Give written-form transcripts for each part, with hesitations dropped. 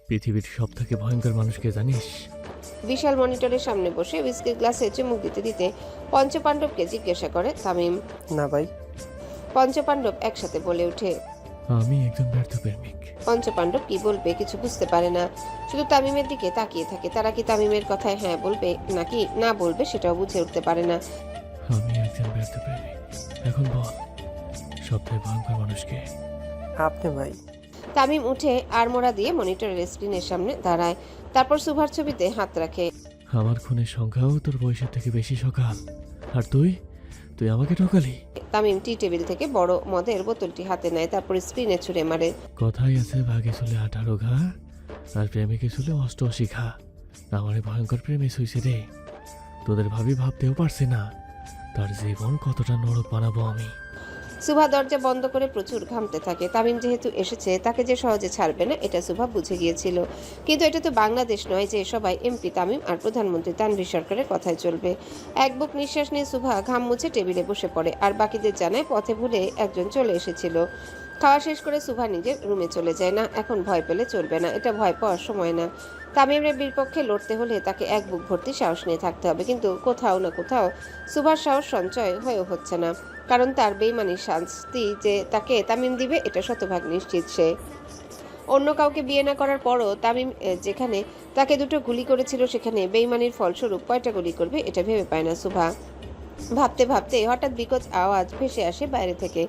পৃথিবীর সবথেকে ভয়ঙ্কর মানুষকে জানিস? বিশাল মনিটরের সামনে বসে হুইস্কির গ্লাসে চুমুক দিতে দিতে পঞ্চপাণ্ডবকে জিজ্ঞাসা করে তামিম। না ভাই। পঞ্চপাণ্ডব একসাথে বলে ওঠে। আমি একজন ব্যর্থ প্রেমিক। পঞ্চপাণ্ডব কি বলবে কিছু বুঝতে পারে না, শুধু তামিমের দিকে তাকিয়ে থাকে। তারা কি তামিমের কথায় হ্যাঁ বলবে নাকি না বলবে সেটাও বুঝে উঠতে পারে না। আমি একজন ব্যর্থ প্রেমিক। এখন বল, সবথেকে ভয়ঙ্কর মানুষকে? আপনি ভাই। তামিম উঠে আড়মোড়া দিয়ে মনিটরের স্ক্রিনের সামনে দাঁড়ায়, তারপর সুভার ছবিতে হাত রাখে। আমার খুনের সংখ্যাও তোর বয়সের থেকে বেশি সকাল, আর তুই তুই আমাকে ঠকালি। তামিম টি টেবিল থেকে বড় মদের বোতলটি হাতে নেয়, তারপর স্ক্রিনে ছুঁড়ে মারে। কথাই আছে, ভাগে চলে 18 ঘা আর প্রেমিকে চলে 88 ঘা। আমার এই ভয়ঙ্কর প্রেমে হইছে রে। তোদের ভাবতেও পারছি না তার জীবন কতটা নরক বানাবো আমি। সুভা দরজা বন্ধ করে প্রচুর ঘামতে থাকে। তামিম যেহেতু এসেছে তাকে যে সহজে ছাড়বে না এটা সুভা বুঝে গিয়েছিল, কিন্তু এটা তো বাংলাদেশ নয় যে সবাই এমপি তামিম আর প্রধানমন্ত্রী তানভীর সরকারের কথায় চলবে। এক বুক নিঃশ্বাস নিয়ে সুভা ঘাম মুছে টেবিলে বসে পড়ে আর বাকিদের জানায় পথে ভুলে একজন চলে এসেছিল। খাওয়া শেষ করে সুভা নিজের রুমে চলে যায়। না, এখন ভয় পেলে চলবে না, এটা ভয় পাওয়ার সময় না। তামিমের বিপক্ষে লড়তে হলে তাকে এক বুক ভর্তি সাহস নিয়ে থাকতে হবে, কিন্তু কোথাও না কোথাও সুভার সাহস সঞ্চয় হয়েও হচ্ছে না, কারণ তার বেইমানির শাস্তি যে তাকে তামিম দিবে এটা শতভাগ নিশ্চিত সে। অন্য কাউকে বিয়ে না করার পরও তামিম যেখানে তাকে দুটো গুলি করেছিল সেখানে বেইমানির ফলস্বরূপ কয়টা গুলি করবে এটা ভেবে পায় না সুভা। ভাবতে ভাবতে হঠাৎ বিকট আওয়াজ ভেসে আসে বাইরে থেকে।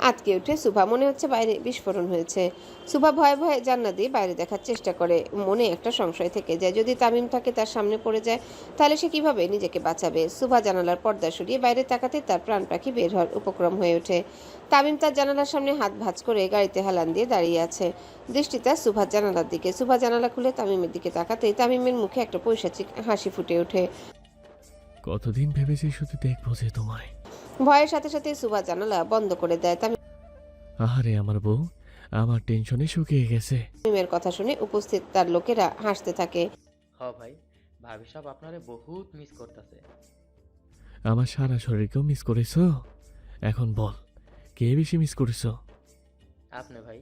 আঁতকে উঠে সুভা, মনে হচ্ছে বাইরে বিস্ফোরণ হয়েছে। সুভা ভয়ে ভয়ে জানলা দিয়ে বাইরে দেখার চেষ্টা করে। মনে একটা সংশয় থেকে যায়, যদি তামিম থাকে তার সামনে পড়ে যায় তাহলে সে কিভাবে নিজেকে বাঁচাবে। সুভা জানালার পর্দা সরিয়ে বাইরে তাকাতে তার প্রাণ পাখি বের হওয়ার উপক্রম হয়ে ওঠে। তামিম তার জানালার সামনে হাত ভাঁজ করে গাড়িতে হেলান দিয়ে দাঁড়িয়ে আছে, দৃষ্টি তার সুভার জানালার দিকে। সুভা জানালা খুলে তামিমের দিকে তাকাতেই তামিমের মুখে একটা পৈশাচিক হাসি ফুটে ওঠে। কতদিন ভেবেছি শুধু দেখবো যে তোমায়। ভয়ের সাথে সাথে সুভা জানালা বন্ধ করে দেয়। আহারে আমার বউ আমার টেনশনে শুকিয়ে গেছে। তামিমের কথা শুনে উপস্থিত তার লোকেরা হাসতে থাকে। হ ভাই, ভাবি সব আপনারে বহুত মিস করতেছে। আমার সারা শরীরকেও মিস করেছো? এখন বল, কে বেশি মিস করেছো? আপনি ভাই।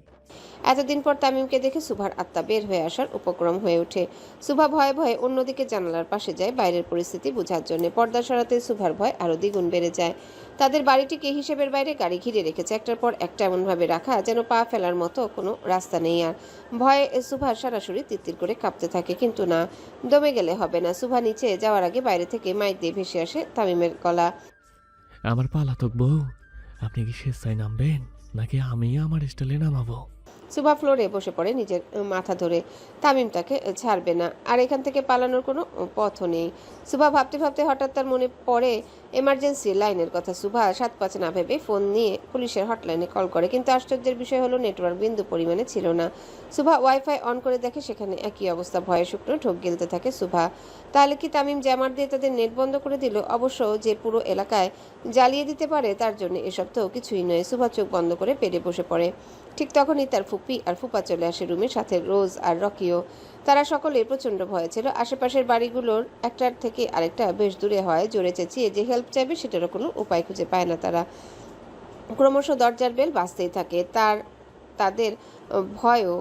এতদিন পর তামিমকে দেখে সুভার আত্মা বের হয়ে আসার উপক্রম হয়ে ওঠে। সুভা ভয়ে ভয়ে অন্যদিকে জানালার পাশে যায় বাইরের পরিস্থিতি বোঝার জন্য। পর্দা সরাতে সুভার ভয় আরো দ্বিগুণ বেড়ে যায়। তাদের বাড়িটিকে হিসেবের বাইরে গাড়ি ঘিরে রেখেছে, একটার পর একটা এমনভাবে রাখা যেন পা ফেলার মতো কোনো রাস্তা নেই। আর ভয়ে সুভার সরাসরি তিত্তির করে কাঁপতে থাকে, কিন্তু না, দমে গেলে হবে না। সুভা নিচে যাওয়ার আগে বাইরে থেকে মাইক দিয়ে ভেসে আসে তামিমের গলা। আমার পালাতক বউ, আপনি কি স্বেচ্ছায় নামবেন নাকি আমি আমার স্টাইলে নামাবো? সুভা ফ্লোরে বসে পড়ে নিজের মাথা ধরে। তামিম তাকে ছাড়বে না, আর এখান থেকে পালানোর কোনো পথও নেই। সুভা ভাবতে ভাবতে হঠাৎ তার মনে পড়ে এমার্জেন্সি লাইনের কথা। সুভা ৭-৫ না ভেবে ফোন নিয়ে পুলিশের হটলাইনে কল করে, কিন্তু আশ্চর্যের বিষয় হলো নেটওয়ার্ক বিন্দু পরিমাণে ছিল না। সুভা ওয়াইফাই অন করে দেখে সেখানে একই অবস্থা। ভয়ে শুকনো ঢোক গিলতে থাকে সুভা। তাহলে কি তামিম জ্যামার দিয়ে তাদের নেট বন্ধ করে দিল? অবশ্য যে পুরো এলাকায় জ্বালিয়ে দিতে পারে তার জন্য এসব তো কিছুই নয়। সুভা চোখ বন্ধ করে পেটে বসে পড়ে। ঠিক তখনই তার ফুপি আর ফুপা চলে আসে রুমের, সাথে রোজ আর রকিও। তারা সকলে প্রচণ্ড ভয়ে ছিল। আশেপাশের বাড়িগুলোর একটার থেকে আরেকটা বেশ দূরে হয়। জোরে চেঁচিয়ে যে হেল্প চাইবে সেটারও কোনো উপায় খুঁজে পায় না তারা। ক্রমশ দরজার বেল বাজতেই থাকে। তাদের ভয়ও।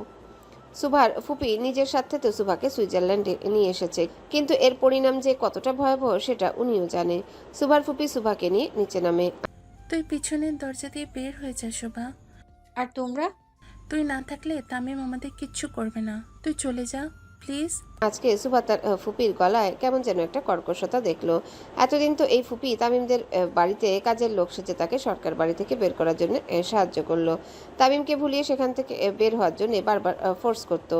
সুভার ফুপি নিজের সাথে তো সুভাকে সুইজারল্যান্ডে নিয়ে এসেছে, কিন্তু এর পরিণাম যে কতটা ভয়াবহ সেটা উনিও জানে। সুভার ফুপি সুভাকে নিয়ে নিচে নামে। তুই পিছনের দরজা দিয়ে বের হয়ে যা শোভা। আর তোমরা? তুই না থাকলে তামিম আমাদের কিচ্ছু করবে না, তুই চলে যা প্লিজ। আজকে সুভা তার ফুপির গলায় কেমন যেন একটা কর্কশতা দেখলো। এতদিন তো এই ফুপি তামিমদের বাড়িতে কাজের লোক সেজে তাকে সরকার বাড়ি থেকে বের করার জন্য সাহায্য করলো। তামিমকে ভুলিয়ে সেখান থেকে বের হওয়ার জন্য বারবার ফোর্স করত।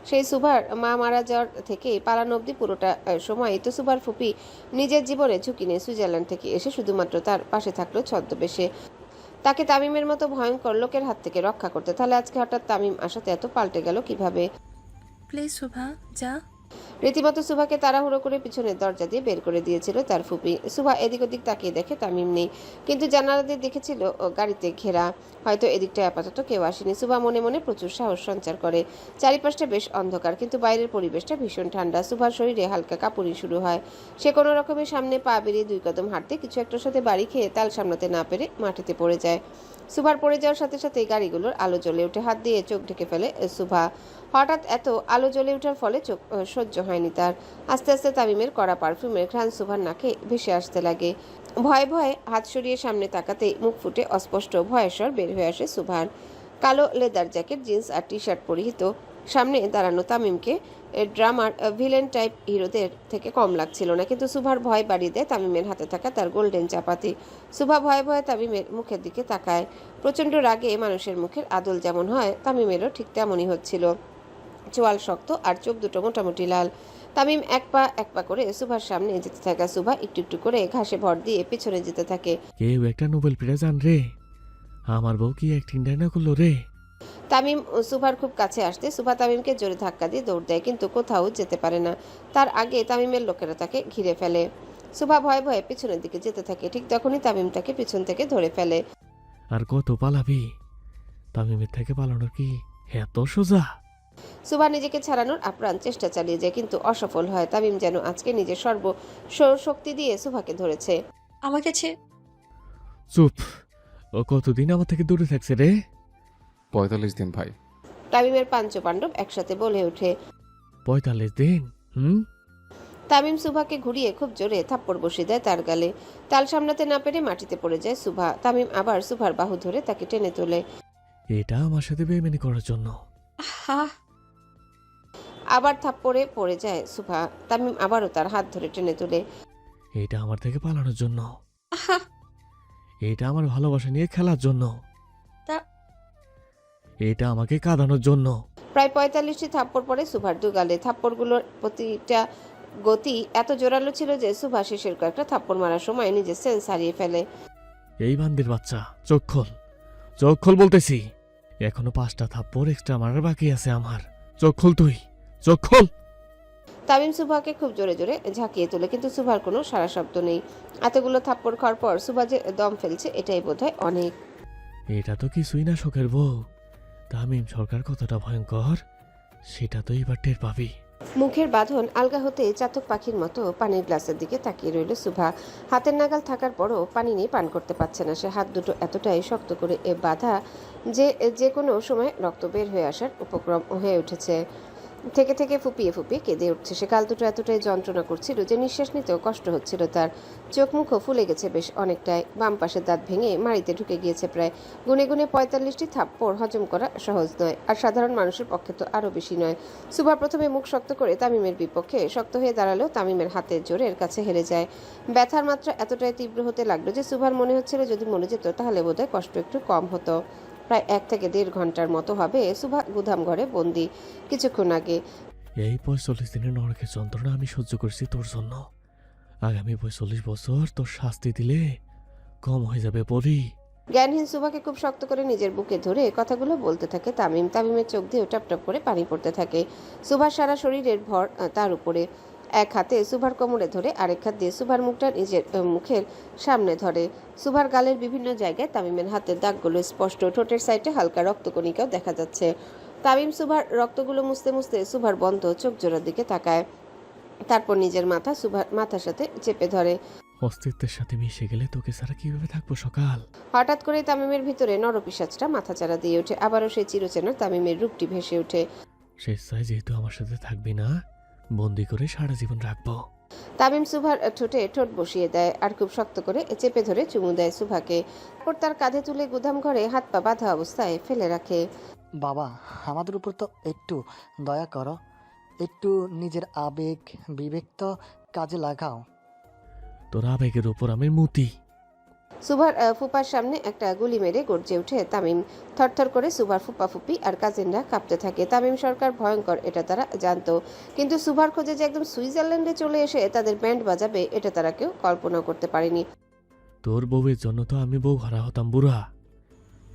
সেই সুভার মা মারা যাওয়ার থেকে পালানো অবধি পুরোটা সময় তো সুভার ফুপি নিজের জীবনে ঝুঁকি নিয়ে সুইজারল্যান্ড থেকে এসে শুধুমাত্র তার পাশে থাকলো ছদ্মবেশে, তাকে তামিমের মতো ভয়ঙ্কর লোকের হাত থেকে রক্ষা করতে। তাহলে আজকে হঠাৎ তামিম আসাতে এত পাল্টে গেল কিভাবে? প্লিজ শোভা যা। রীতিমতো সুভাকে তাড়াহুড়ো করে পিছনের দরজা দিয়ে বের করে দিয়েছিল তার ফুপি। সুভা এদিক ওদিক তাকিয়ে দেখে তামিম নেই, কিন্তু জানালা দিয়ে দেখেছিল গাড়িতে ঘেরা, হয়তো এদিকটায় আপাতত কেউ আসেনি। সুভা মনে মনে প্রচুর সাহস সঞ্চার করে। চারিপাশটা বেশ অন্ধকার, কিন্তু বাইরের পরিবেশটা ভীষণ ঠান্ডা। সুভার শরীরে হালকা কাঁপুনি শুরু হয়। সে কোনো রকমে সামনে পা বেরিয়ে 2 কদম হাঁটতে কিছু একটার সাথে বাড়ি খেয়ে তাল সামলাতে না পেরে মাটিতে পড়ে যায়। সুভার পড়ে যাওয়ার সাথে সাথেই গাড়িগুলোর আলো জ্বলে ওঠে। হাত দিয়ে চোখ ঢেকে ফেলে সুভা। হঠাৎ এত আলো জ্বলে ওঠার ফলে চোখ সহ্য হয়নি তার। আস্তে আস্তে তামিমের কড়া পারফিউমের ঘ্রাণ সুভার নাকে ভেসে আসতে লাগে। ভয়ে ভয়ে হাত সরিয়ে সামনে তাকাতেই মুখ ফুটে অস্পষ্ট ভয়ের স্বর বের হয়ে আসে সুভার। কালো লেদার জ্যাকেট, জিন্স আর টি শার্ট পরিহিত সামনে দাঁড়ানো তামিমকে ড্রামার ভিলেন টাইপ হিরোদের থেকে কম লাগছিল না, কিন্তু সুভার ভয় বাড়িয়ে দেয় তামিমের হাতে থাকা তার গোল্ডেন চাপাতি। সুভা ভয়ে ভয়ে তামিমের মুখের দিকে তাকায়। প্রচণ্ড রাগে মানুষের মুখের আদল যেমন হয়, তামিমেরও ঠিক তেমনই হচ্ছিল। চোয়াল শক্ত আর চোখ দুটো মোটামুটি লাল। তামিম এক পা করে সুভার সামনে যেতে থাকা। সুভা একটু একটু করে ঘাসে ভর দিয়ে পিছনে যেতে থাকে। কেউ একটা নোবেল প্রাইজ আন রে, আমার বউ কি অ্যাক্টিং ডায়না করলো রে। তামিম সুভার খুব কাছে আসতে সুভা তামিমকে জোরে ধাক্কা দিয়ে দৌড় দেয়, কিন্তু কোথাও যেতে পারে না। তার আগে তামিমের লোকেরা তাকে ঘিরে ফেলে। সুভা ভয়ে ভয়ে পিছনের দিকে যেতে থাকে। ঠিক তখনই তামিম তাকে পিছন থেকে ধরে ফেলে। আর কত পালাবি, তামিমের থেকে পালানোর কি এত সোজা? সুভা নিজেকে ছাড়ানোর আপ্রাণ চেষ্টা চালিয়ে যায়, কিন্তু অসফল হয়। তামিম যেন আজকে নিজের শক্তি দিয়ে সুভাকে ধরেছে। আমাকে চুপ, ও কতদিন আমার থেকে দূরে থাকছে রে? 45 দিন ভাই। তামিমের পাঞ্চপাণ্ডব একসাথে বলে ওঠে। 45 দিন? তামিম সুভাকে ঘুরিয়ে খুব জোরে থাপ্পড় বসিয়ে দেয় তার গালে। তাল সামলাতে না পেরে মাটিতে পড়ে যায় সুভা। তামিম আবার সুভার বাহু ধরে তাকে টেনে তোলে। এটা আমার সাথে বেইমানি করার জন্য। হা আবার থাপ্পড়ে পড়ে যায় সুভা। তামিম আবারও তার হাত ধরে টেনে তোলে। এটা আমার থেকে পালানোর জন্য। আহা এটা আমার ভালোবাসা নিয়ে খেলার জন্য। তা- এটা আমাকে কাঁদানোর জন্য। প্রায় 45টি থাপ্পড় পড়ে সুভার দুগালে। থাপ্পড়গুলোর প্রতিটা গতি এত জোরালো ছিল যে সুভা শেষের কয়েকটা থাপ্পড় মারার সময় নিজের সেন্স হারিয়ে ফেলে। এই বান্দির বাচ্চা, চোখ খোল, চোখ খোল বলতেছি। এখনো 5টা থাপ্পড় এক্সট্রা মারার বাকি আছে আমার। চোখ খোল তুই, চোখ খোল। তামিম সুভাকে খুব জোরে জোরে ঝাঁকিয়ে তোলে, কিন্তু সুভার কোনো সারা শব্দ নেই। এতগুলো থাপ্পড় খাওয়ার পর সুভা যে দম ফেলছে এটাই বোধহয় অনেক। এটা তো কিছুই না শোকের বউ। তামিম সরকার কতটা ভয়ঙ্কর সেটা তো এবার টের পাবি। মুখের বাঁধন আলগা হতে চাতক পাখির মতো পানির গ্লাসের দিকে তাকিয়ে রইল সুভা। হাতের নাগাল থাকার পরও পানি নিয়ে পান করতে পারছে না সে। হাত দুটো এতটাই শক্ত করে বাঁধা যে যে কোনো সময় রক্ত বের হয়ে আসার উপক্রম হয়ে উঠেছে। থেকে থেকে ফুপিয়ে ফুপিয়ে কেঁদে উঠছে সে। গাল দুটো এতটাই যন্ত্রণা করছিল যে নিঃশ্বাস নিতেও কষ্ট হচ্ছিল তার। চোখ মুখও ফুলে গেছে বেশ অনেকটাই। বাম পাশের দাঁত ভেঙে মাড়িতে ঢুকে গিয়েছে প্রায়। গুনে গুনে 45টি থাপ্পড় হজম করা সহজ নয়, আর সাধারণ মানুষের পক্ষে তো আরও বেশি নয়। সুভা প্রথমে মুখ শক্ত করে তামিমের বিপক্ষে শক্ত হয়ে দাঁড়ালেও তামিমের হাতের জোরের কাছে হেরে যায়। ব্যথার মাত্রা এতটাই তীব্র হতে লাগলো যে সুভার মনে হচ্ছিল যদি মরে যেত তাহলে বোধহয় কষ্ট একটু কম হতো। প্রায় 1 থেকে 1.5 ঘন্টার মতো হবে সুভা গুদাম ঘরে বন্দি। কিছুক্ষণ আগে এই 45 দিনের নরকের যন্ত্রণা আমি সহ্য করছি তোর জন্য। আগামী 45 বছর তোর শাস্তি দিলে কম হয়ে যাবে পরি। জ্ঞানহীন সুভাকে খুব শক্ত করে নিজের বুকে ধরে কথাগুলো বলতে থাকে তামিম। তামিমের চোখ দিয়ে টপ টপ করে পানি পড়তে থাকে। সুভার সারা শরীরের ভর তার উপরে। এক হাতে সুভার কোমরে ধরে আরেক হাত দিয়ে সুভার মুখটা নিজের মুখের সামনে ধরে। সুভার গালের বিভিন্ন জায়গায় তামিমের হাতের দাগগুলো স্পষ্ট। ঠোঁটের সাইডে হালকা রক্তকণিকাও দেখা যাচ্ছে। তামিম সুভার রক্তগুলো মুছতে মুছতে সুভার বন্ধ চোখ জোড়ার দিকে তাকায়। তারপর নিজের মাথা সুভার মাথার সাথে চেপে ধরে। অস্তিত্বের সাথে মিশে গেলে তোকে ছাড়া কিভাবে থাকবো সকাল? হঠাৎ করে তামিমের ভিতরে নরপিশাচটা মাথাচাড়া দিয়ে ওঠে। আবারও সেই চিরচেনা তামিমের রূপটি ভেসে ওঠে। স্বেচ্ছায় যেহেতু আমার সাথে থাকবি না, বন্দি করে সারা জীবন রাখবো। তামিম সুভার ঠোঁটে ঠোঁট বসিয়ে দেয় আর খুব শক্ত করে চেপে ধরে চুমু দেয় সুভাকে। তারপর তার কাঁধে তুলে গুদাম ঘরে হাত পা বাঁধা অবস্থায় ফেলে রাখে। বাবা, আমাদের উপর তো একটু দয়া করো, একটু নিজের আবেগ বিবেক তো কাজে লাগাও। তোর আবেগের উপর আমি মুতি। সুভার ফুপার সামনে একটা গুলি মেরে গর্জে ওঠে তামিম। থরথর করে সুভার ফুপি আর কাজিনরা কাঁপতে থাকে। তামিম সরকার ভয়ঙ্কর এটা তারা জানতো, কিন্তু সুভার খোঁজে যে একদম সুইজারল্যান্ডে চলে এসে তাদের ব্যান্ড বাজাবে এটা তারা কেউ কল্পনা করতে পারেনি। তোর বউয়ের জন্য তো আমি বউ হারা হতাম বুড়া।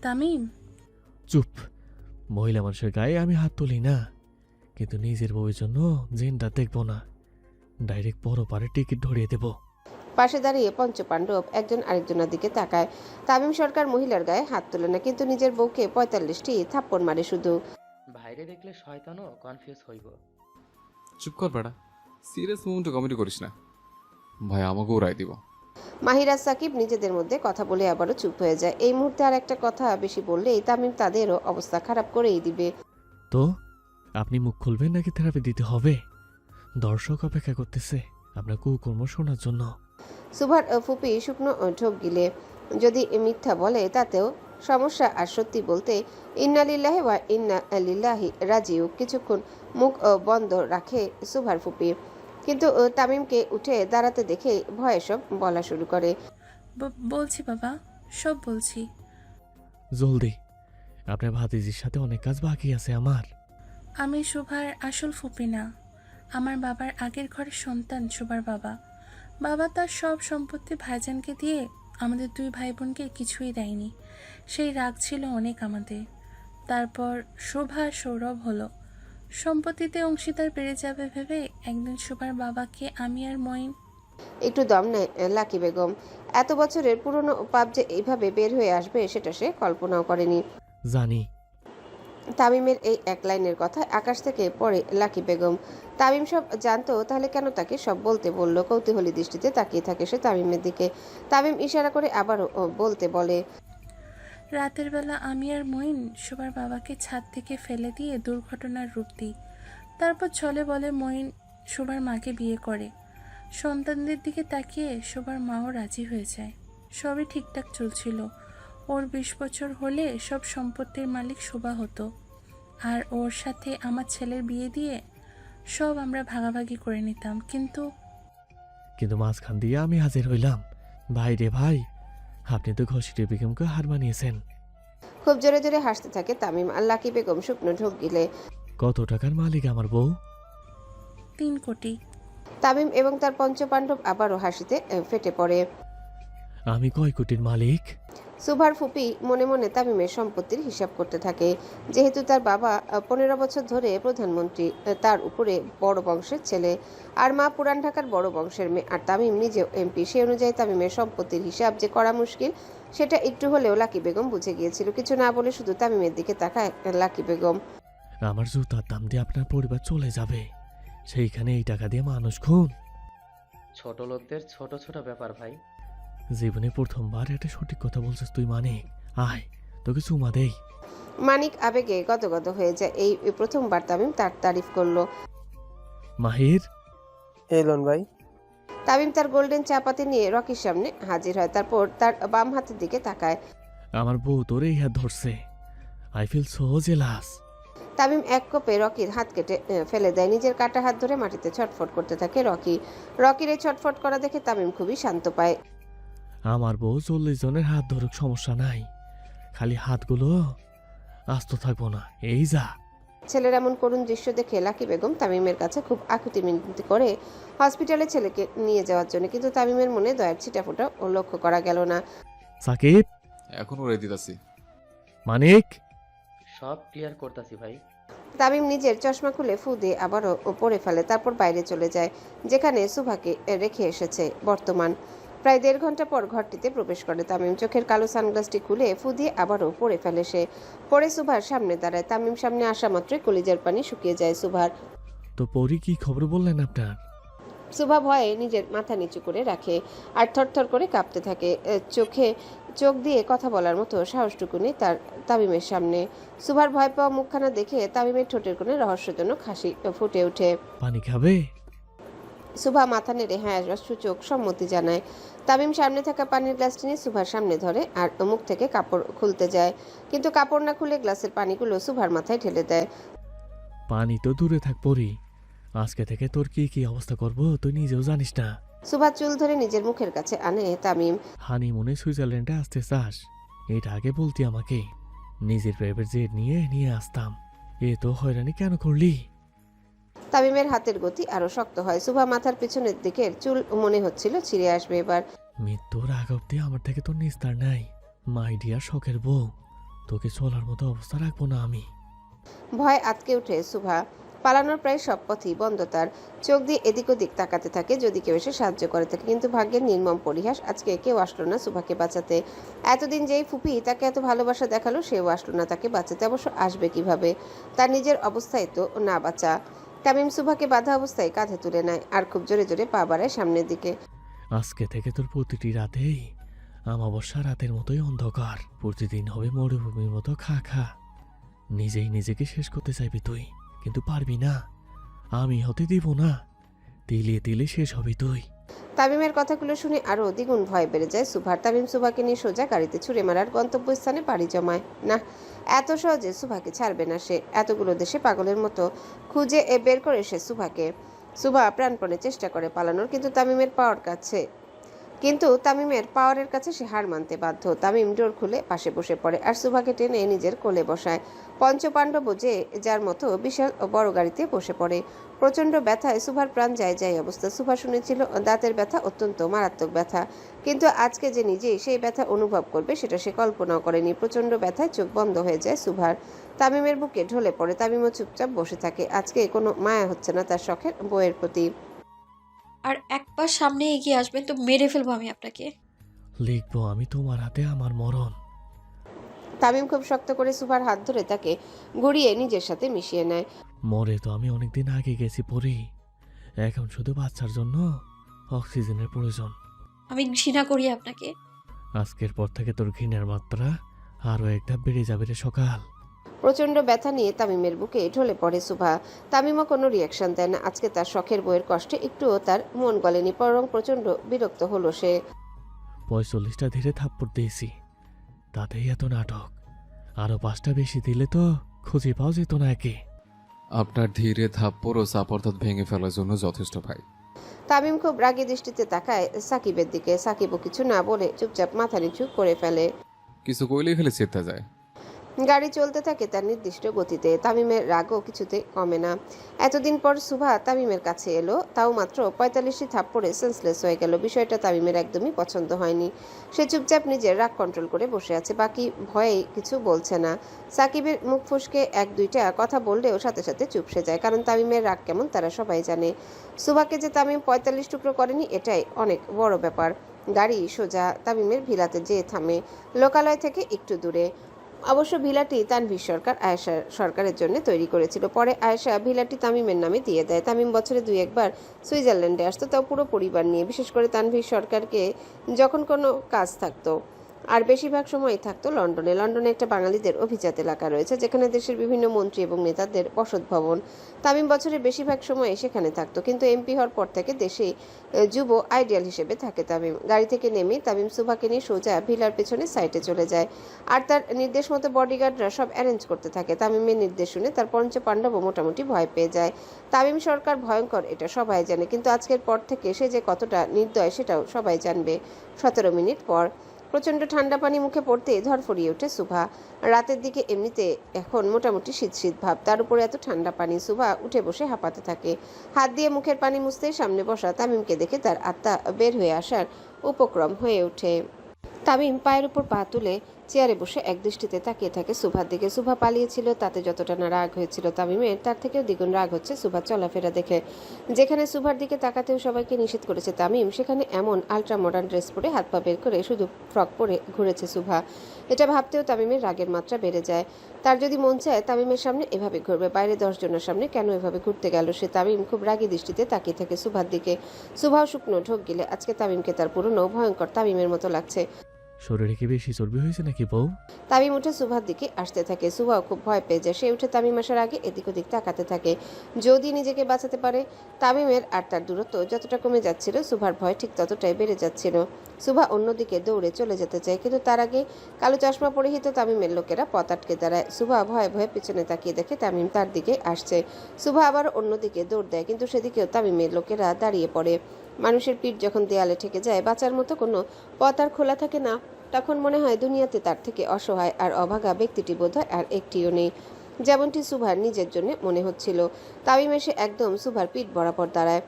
তামিম চুপ, মহিলা মানুষের গায়ে আমি হাত তুলি না, কিন্তু নিজের বউয়ের জন্য জেনটা দেখবো না, ডাইরেক্ট পরপারে টিকিট ধরিয়ে দেব। পাশে দাঁড়িয়ে পঞ্চপাণ্ডব একজন আরেকজনের দিকে তাকায়। তামিম সরকার মহিলার গায়ে হাত তোলে না, কিন্তু নিজের বউকে ৪৫টি থাপ্পড় মারে শুধু। বাইরে দেখলে শয়তানও কনফিউজ হইব। চুপ কর বেড়া, সিরিয়াস মুভমেন্টে কমেডি করিস না। ভাই আমাকেও রায় দিব। মাহিরাজ সাকিব নিজেদের মধ্যে কথা বলে আবারও চুপ হয়ে যায়। এই মুহূর্তে আর একটা কথা বেশি বললেই তামিম তাদেরও অবস্থা খারাপ করেই দিবে। তো আপনি মুখ খুলবেন নাকি থেরাপি দিতে হবে? দর্শক অপেক্ষা করতেছে আপনার কুকর্ম শোনার জন্য। সুভার ফুপি শুকনো ঢোক গিলে যদি মিথ্যা বলে তাতেও সমস্যা, আর সত্যি বলতে ইন্না লিল্লাহি ওয়া ইন্না লিল্লাহি রাজিউ। কিছুক্ষণ মুখ বন্ধ রাখে সুভার ফুপি, কিন্তু তামিমকে উঠে দাঁড়াতে দেখে ভয়ে সব বলা শুরু করে। বলছি বাবা, সব বলছি। জলদি, আপনার ভাতিজির সাথে অনেক কাজ বাকি আছে আমার। আমি শোভার আসল ফুপি না, আমার বাবার আগের ঘরের সন্তান শোভার বাবা। বাবা তার সব সম্পত্তি ভাইজানকে দিয়ে আমাদের দুই ভাই বোনকে কিছুই দেয়নি। সেই রাগ ছিল অনেক আমাদের। তারপর শোভা সৌরভ হলো, সম্পত্তিতে অংশীদার বেড়ে যাবে ভেবে একদিন শোভার বাবাকে আমি আর মঈন। একটু দম নেয় লাকি বেগম। এত বছরের পুরনো পাপ যে এইভাবে বের হয়ে আসবে সেটা সে কল্পনাও করেনি। জানি। তামিমের এই এক লাইনের কথায় আকাশ থেকে পড়ে লাকি বেগম। তামিম সব জানতো, তাহলে কেন তাকে সব বলতে বলল? কৌতূহলী দৃষ্টিতে তাকিয়ে থাকে সে তামিমের দিকে। তামিম ইশারা করে আবারও বলতে বলে। রাতের বেলা আমি আর মঈন শোভার বাবাকে ছাদ থেকে ফেলে দিয়ে দুর্ঘটনার রূপ দিই। তারপর ছলে বলে মঈন শোভার মাকে বিয়ে করে। সন্তানদের দিকে তাকিয়ে শোভার মাও রাজি হয়ে যায়। সবই ঠিকঠাক চলছিল। ওর ২০ বছর হলে সব সম্পত্তির মালিক শোভা হতো, আর ওর সাথে আমার ছেলের বিয়ে দিয়ে সব আমরা ভাগাভাগি করে নিতাম। কিন্তু মাঝখান দিয়ে আমি হাজির হইলাম। ভাই রে ভাই, আপনি তো ঘষিটে বেগমকে হার মানিয়েছেন। খুব জোরে জোরে হাসতে থাকে তামিম, আর লাকি বেগম শুকনো ঢোক গিলে। কত টাকার মালিক আমার বউ? ৩ কোটি। তামিম এবং তার পঞ্চপাণ্ডব আবারও হাসিতে ফেটে পড়ে। আমি কয় কোটির মালিক? সুভার ফুপি মনে মনে তামিমের সম্পত্তির হিসাব করতে থাকে। যেহেতু তার বাবা ১৫ বছর ধরে প্রধানমন্ত্রী, তার উপরে বড় বংশের ছেলে, আর মা পুরান ঢাকার বড় বংশের মেয়ে, আর তামিম নিজেও এমপি, সে অনুযায়ী তামিমের সম্পত্তির হিসাব যে করা মুশকিল সেটা একটু হলেও লাকি বেগম বুঝে গিয়েছিল। কিছু না বলে শুধু তামিমের দিকে তাকায় লাকি বেগম। আমার জুতার দাম দিয়ে আপনার পরিবার চলে যাবে, সেইখানে এই টাকা দিয়ে মানুষ খুন? ছোট লোকদের ছোট ছোট ব্যাপার ভাই। জীবনে প্রথমবার একটা সঠিক কথা বলছিস তুই। মানে আয় তোকে চুমা দেই। মানিক আবেগে গদগদ হয়ে যায়। এই প্রথমবার তামিম তার তারিফ করলো। মাহির। এলন ভাই। তামিম তার গোল্ডেন চাপাতি নিয়ে রকির সামনে হাজির হয়, তারপর তার বাম হাতের দিকে তাকায়। আমার বউ তোর এই হাত ধরছে। I feel so jealous. Tamim এক কোপে রকির হাত কেটে ফেলে দেয়। নিজের কাটা হাত ধরে মাটিতে ছটফট করতে থাকে রকির এই ছটফট করা দেখে তামিম খুবই শান্ত পায়। আমার বউ ৪০ জনের হাত ধরুক, সমস্যা নাই, খালি হাতগুলো আস্ত থাকবো না। এই যা। ছেলের এমন করুণ দৃশ্য দেখে লাকি বেগম তামিমের কাছে খুব আকুতি মিনতি করে হসপিটালে ছেলেকে নিয়ে যাওয়ার জন্য, কিন্তু তামিমের মনে দয়ার ছিটাফোঁটা ও লক্ষ্য করা গেল না। সাকিব। এখনও রেডি দিতাছি। মানিক। সব ক্লিয়ার করতাছি ভাই। তামিম নিজের চশমা খুলে ফু দিয়ে আবারও পরে ফেলে, তারপর বাইরে চলে যায় যেখানে সুভাকে রেখে এসেছে। বর্তমান প্রায় ১.৫ ঘন্টা পর ঘরটিতে প্রবেশ করে তামিম। চোখের কালো সানগ্লাসটি খুলে ফু দিয়ে আবারও পরে ফেলে সে। পরে সুভার সামনে দাঁড়ায়। তামিম সামনে আসা মাত্রই কলিজার পানি শুকিয়ে যায় সুভার। তো পরি কি খবর বললেন আপনার? সুভা ভয়ে নিজের মাথা নিচু করে রাখে আর থরথর করে কাঁপতে থাকে। চোখ দিয়ে কথা বলার মতো সাহসটুকু নেই তার তামিমের সামনে। সুভার ভয় পাওয়া মুখখানা দেখে তামিমের ঠোঁটের কোণে রহস্যজনক হাসি ফুটে ওঠে। পানি খাবে? সুভা মাথা নেড়ে হ্যাঁ সূচক সম্মতি জানায়। তামিম সামনে থাকা পানির গ্লাসটি নিয়ে সুভার সামনে ধরে আর মুখ থেকে কাপড় খুলতে যায়, কিন্তু কাপড় না খুলে গ্লাসের পানিগুলো সুভার মাথায় ঢেলে দেয়। পানি তো দূরে থাক পরি, আজকে থেকে তোর কি কি অবস্থা করব তুই নিজেও জানিস না। সুভা চুল ধরে নিজের মুখের কাছে আনে তামিম। হানিমুনে সুইজারল্যান্ডে আসতে চাস? এটা আগে বলতি আমাকে, নিজের প্রাইভেট জেট নিয়ে আসতাম। এ তো হয়রানি কেন করলি? তামিমের হাতের গতি আরো শক্ত হয়। সুভা মাথার পিছনের দিকের চুল মনে হচ্ছিল ছিঁড়ে আসবে এবার। মৃত্যুর আগ অব্দি আমার থেকে তোর নিস্তার নাই। মাই ডিয়ার শখের বউ, তোকে চলার মতো অবস্থা রাখবো না আমি। ভয় আটকে উঠে সুভা। পালানোর প্রায় সব পথই বন্ধ তার। চোখ দিয়ে এদিক ওদিক তাকাতে থাকে যদি কেউ এসে সাহায্য করে থাকে, কিন্তু ভাগ্যের নির্মম পরিহাস, আজকে কেউ আসলো না সুভাকে বাঁচাতে। এতদিন যেই ফুপি তাকে এত ভালোবাসা দেখালো সেও আসলো না তাকে বাঁচাতে। অবশ্য আসবে কিভাবে, তার নিজের অবস্থায় তো না বাঁচা। তামিম সুভাকে বাঁধা অবস্থায় কাঁধে তুলে নেয় আর খুব জোরে জোরে পা বাড়ায় সামনের দিকে। আজকে থেকে তোর প্রতিটি রাতেই আমাবস্যা রাতের মতোই অন্ধকার, প্রতিদিন হবে মরুভূমির মতো খা খা। নিজেই নিজেকে শেষ করতে চাইবি তুই, কিন্তু পারবি না, আমি হতে দিব না। তিলে তিলে শেষ হবি তুই। তামিমের কথাগুলো শুনে আরও দ্বিগুণ ভয় বেড়ে যায় সুভার। তামিম সুভাকে নিয়ে সোজা গাড়িতে ছুড়ে মারার গন্তব্যস্থানে পাড়ি জমায়। না, এত সহজে সুভাকে ছাড়বে না সে। এতগুলো দেশে পাগলের মতো খুঁজে বের করে সে সুভাকে। সুভা প্রাণপণে চেষ্টা করে পালানোর, কিন্তু তামিমের পাওয়ারের কাছে সে হার মানতে বাধ্য। তামিম ডোর খুলে পাশে বসে পড়ে আর সুভাকে টেনে নিজের কোলে বসায়। পঞ্চপাণ্ডব যে যার মতো বিশাল বড় গাড়িতে বসে পড়ে। প্রচণ্ড ব্যথায় সুভার প্রাণ যায় যায় অবস্থা। সুভা শুনেছিল দাঁতের ব্যথা অত্যন্ত মারাত্মক ব্যথা, কিন্তু আজকে যে নিজেই সেই ব্যথা অনুভব করবে সেটা সে কল্পনাও করেনি। প্রচণ্ড ব্যথায় চোখ বন্ধ হয়ে যায় সুভার। তামিমের বুকে ঢলে পড়ে। তামিমও চুপচাপ বসে থাকে। আজকে কোনো মায়া হচ্ছে না তার শখের বউয়ের প্রতি। আর এক পা সামনে এগিয়ে আসবেন তো মেরে ফেলবো আমি আপনাকে। লিখবো আমি তোমার হাতে আমার মরণ। তামিম খুব শক্ত করে সুভার হাত ধরে তাকে ঘুরিয়ে নিজের সাথে মিশিয়ে নেয়। মরে তো আমি অনেকদিন আগে গেছি পরি, এখন শুধু বাচ্চার জন্য অক্সিজেনের প্রয়োজন। আমি ঘৃণা করি আপনাকে। আজকের পর থেকে তোর ঘৃণার মাত্রা আরও একটা বেড়ে যাবে রে সকাল। প্রচণ্ড ব্যথা নিয়ে তামিমের বুকে ঢলে পড়ে সুভা। তামিমও কোনো রিয়াকশন দেয় না। আজকে তার শখের বইয়ের কষ্টে একটুও তার মন গলেনি, বরং প্রচণ্ড বিরক্ত হলো সে। 45টা ধীরে থাপ্পড় দিয়েছি, তাতেই এত নাটক। আরও 5টা বেশি দিলে তো খুঁজে পাওয়া যেত না একে। আপনার ধীরে থাপ্পড় ও চাপড় ভেঙে ফেলার জন্য যথেষ্ট ভাই। তামিম খুব রাগী দৃষ্টিতে তাকায় সাকিবের দিকে। সাকিবও কিছু না বলে চুপচাপ মাথা নিচু করে ফেলে। কিছু কইলেই ফেলে চেতে যায়। গাড়ি চলতে থাকে তার নির্দিষ্ট গতিতে। তামিমের রাগও কিছুতে কমে না। এতদিন পর সুভা তামিমের কাছে এলো, তাও মাত্র 45টি থাপ্পড়ে সেন্সলেস হয়ে গেল। বিষয়টা তামিমের একদমই পছন্দ হয়নি। সে চুপচাপ নিজের রাগ কন্ট্রোল করে বসে আছে, বাকি ভয়ে কিছু বলছে না। সাকিবের মুখ ফসকে এক দুইটা কথা বললেও সাথে সাথে চুপসে যায়, কারণ তামিমের রাগ কেমন তারা সবাই জানে। সুভাকে যে তামিম 45 টুকরো করেনি এটাই অনেক বড় ব্যাপার। গাড়ি সোজা তামিমের ভিলাতে যেয়ে থামে, লোকালয় থেকে একটু দূরে। অবশ্য ভিলাটি তানভীর সরকার আয়েশা সরকারের জন্য তৈরি করেছিল। পরে আয়েশা ভিলাটি তামিমের নামে দিয়ে দেয়। তামিম বছরে 2-1 বার সুইজারল্যান্ডে আসতো, তাও পুরো পরিবার নিয়ে। বিশেষ করে তানভীর সরকারকে যখন কোনো কাজ থাকতো, আর বেশিরভাগ সময়ই থাকতো লন্ডনে। লন্ডনে একটা বাঙালিদের অভিজাত এলাকা রয়েছে, যেখানে দেশের বিভিন্ন মন্ত্রী এবং নেতাদের বসত ভবন। তামিম বছরের বেশিরভাগ সময় সেখানে থাকতো, কিন্তু এমপি হওয়ার পর থেকে দেশেই যুব আইডিয়াল হিসেবে থাকে তামিম। গাড়ি থেকে নেমে তামিম সুভাকে নিয়ে সোজা ভিলার পেছনে সাইটে চলে যায়, আর তার নির্দেশ মতো বডিগার্ডরা সব অ্যারেঞ্জ করতে থাকে। তামিমের নির্দেশ শুনে তার পঞ্চপাণ্ডবও মোটামুটি ভয় পেয়ে যায়। তামিম সরকার ভয়ঙ্কর এটা সবাই জানে, কিন্তু আজকের পর থেকে সে যে কতটা নির্দয় সেটাও সবাই জানবে। 17 মিনিট পর প্রচণ্ড ঠান্ডা পানি মুখে পড়তে ধরফরিয়ে ওঠে সুভা। রাতের দিকে এমনিতে এখন মোটামুটি শীত শীত ভাব, তার উপরে এত ঠান্ডা পানি। সুভা উঠে বসে হাঁপাতে থাকে। হাত দিয়ে মুখের পানি মুছতে সামনে বসা তামিমকে দেখে তার আত্মা বের হয়ে আসার উপক্রম হয়ে ওঠে। তামিম পায়ের উপর পা তুলে চেয়ারে বসে একদৃষ্টিতে তাকিয়ে থাকে সুভার দিকে। সুভা পালিয়েছিল, তাতে যতটা না রাগ হয়েছিল তামিমের, তার থেকেও দ্বিগুণ রাগ হচ্ছে সুভার চলাফেরা দেখে। যেখানে সুভার দিকে তাকাতেও সবাইকে নিষেধ করেছে তামিম, সেখানে এমন আলট্রা মডার্ন ড্রেস পরে হাত পা বের করে শুধু ফ্রক পরে ঘুরেছে সুভা। এটা ভাবতেও তামিমের রাগের মাত্রা বেড়ে যায়। তার যদি মন চায় তামিমের সামনে এভাবে ঘুরবে, বাইরে 10 জনের সামনে কেন এভাবে ঘুরতে গেল সে? তামিম খুব রাগী দৃষ্টিতে তাকিয়ে থাকে সুভার দিকে। সুভাও শুকনো ঢোক গিলে আজকে তামিমকে তার পুরনো ভয়ঙ্কর তামিমের মতো লাগছে। শরীরে কি বেশি চর্বি হয়েছে নাকি বউ? তামিম উঠে সুভার দিকে আসতে থাকে। সুভাও খুব ভয় পেয়ে যায়। সে উঠে তামিম আসার আগে এদিক ওদিক তাকাতে থাকে, যদি নিজেকে বাঁচাতে পারে। তামিমের আর তার দূরত্ব যতটা কমে যাচ্ছিল, সুভার ভয় ঠিক ততটাই বেড়ে যাচ্ছিল। সুভা অন্যদিকে দৌড়ে চলে যেতে চায়, কিন্তু তার আগে কালো চশমা পরিহিত তামিমের লোকেরা পথ আটকে দাঁড়ায়। সুভা ভয়ে ভয়ে পিছনে তাকিয়ে দেখে তামিম তার দিকে আসছে। সুভা আবার অন্যদিকে দৌড় দেয়, কিন্তু সেদিকেও তামিমের লোকেরা দাঁড়িয়ে পড়ে। মানুষের পিঠ যখন দেয়ালে ঠেকে যায়, বাঁচার মতো কোনো পথ আর খোলা থাকে না, তখন মনে হয় দুনিয়াতে তার থেকে অসহায় আর অভাগা ব্যক্তিটি বোধহয় আর একটিও নেই, যেমনটি সুভার নিজের জন্য মনে হচ্ছিল। তামিম এসে একদম সুভার পিঠ বরাবর দাঁড়ায়।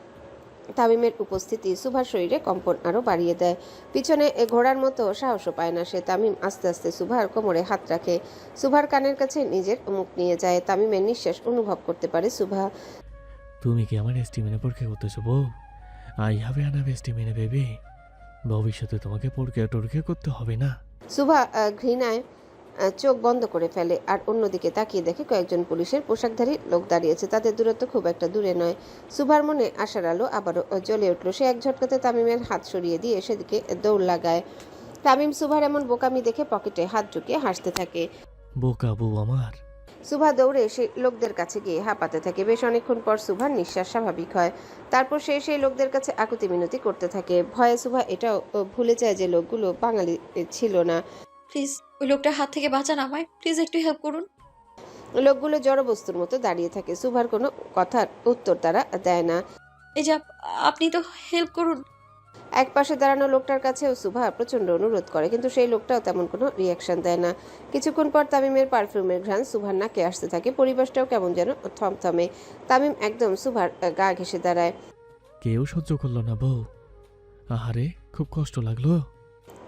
তামিমের উপস্থিতি সুভার শরীরে কম্পন আরও বাড়িয়ে দেয়। পিছনে ঘোড়ার মতো সাহসও পায় না সে। তামিম আস্তে আস্তে সুভার কোমরে হাত রাখে, সুভার কানের কাছে নিজের মুখ নিয়ে যায়। তামিমের নিঃশ্বাস অনুভব করতে পারে সুভা। তুমি কি আমার এস্টিমেনে পরীক্ষা করতেছো বউ? I have an estimate baby. ভবিষ্যতে তোমাকে পরীক্ষা টরীক্ষা করতে হবে না। সুভা ঘৃণায় চোখ বন্ধ করে ফেলে আর অন্যদিকে তাকিয়ে দেখে কয়েকজন পুলিশের পোশাকধারী লোক দাঁড়িয়েছে। তাদের দূরত্ব খুব একটা দূরে নয়। সুভার মনে আশার আলো আবারও জ্বলে উঠল। সে এক ঝটকাতে তামিমের হাত সরিয়ে দিয়ে সেদিকে দৌড় লাগায়। তামিম সুভার এমন বোকামি দেখে পকেটে হাত ঢুকিয়ে হাসতে থাকে। বোকা বউ আমার। সুভা দৌড়ে সেই লোকদের কাছে গিয়ে হাঁপাতে থাকে। বেশ অনেকক্ষণ পর সুভার নিঃশ্বাস স্বাভাবিক হয়। তারপর সে সেই লোকদের কাছে আকুতি মিনতি করতে থাকে। ভয়ে সুভা এটাও ভুলে যায় যে লোকগুলো বাঙালি ছিল না। প্লিজ ওই লোকটার হাত থেকে বাঁচান আমায়, প্লিজ একটু হেল্প করুন। লোকগুলো জড়বস্তুর মতো দাঁড়িয়ে থাকে। সুভার কোনো কথার উত্তর তারা দেয় না। এই যে আপনি তো হেল্প করুন। এক পাশে দাঁড়ানো লোকটার কাছেও সুভা প্রচণ্ড অনুরোধ করে, কিন্তু সেই লোকটাও তেমন কোনো রিয়াকশন দেয় না। কিছুক্ষণ পর তামিমের পারফিউমের ঘ্রাণ সুভার নাকে আসতে থাকে। পরিবেশটাও কেমন যেন থমথমে। তামিম একদম সুভার গা ঘেঁষে দাঁড়ায়। কেউ সহ্য করলো না বউ। আহারে খুব কষ্ট লাগলো।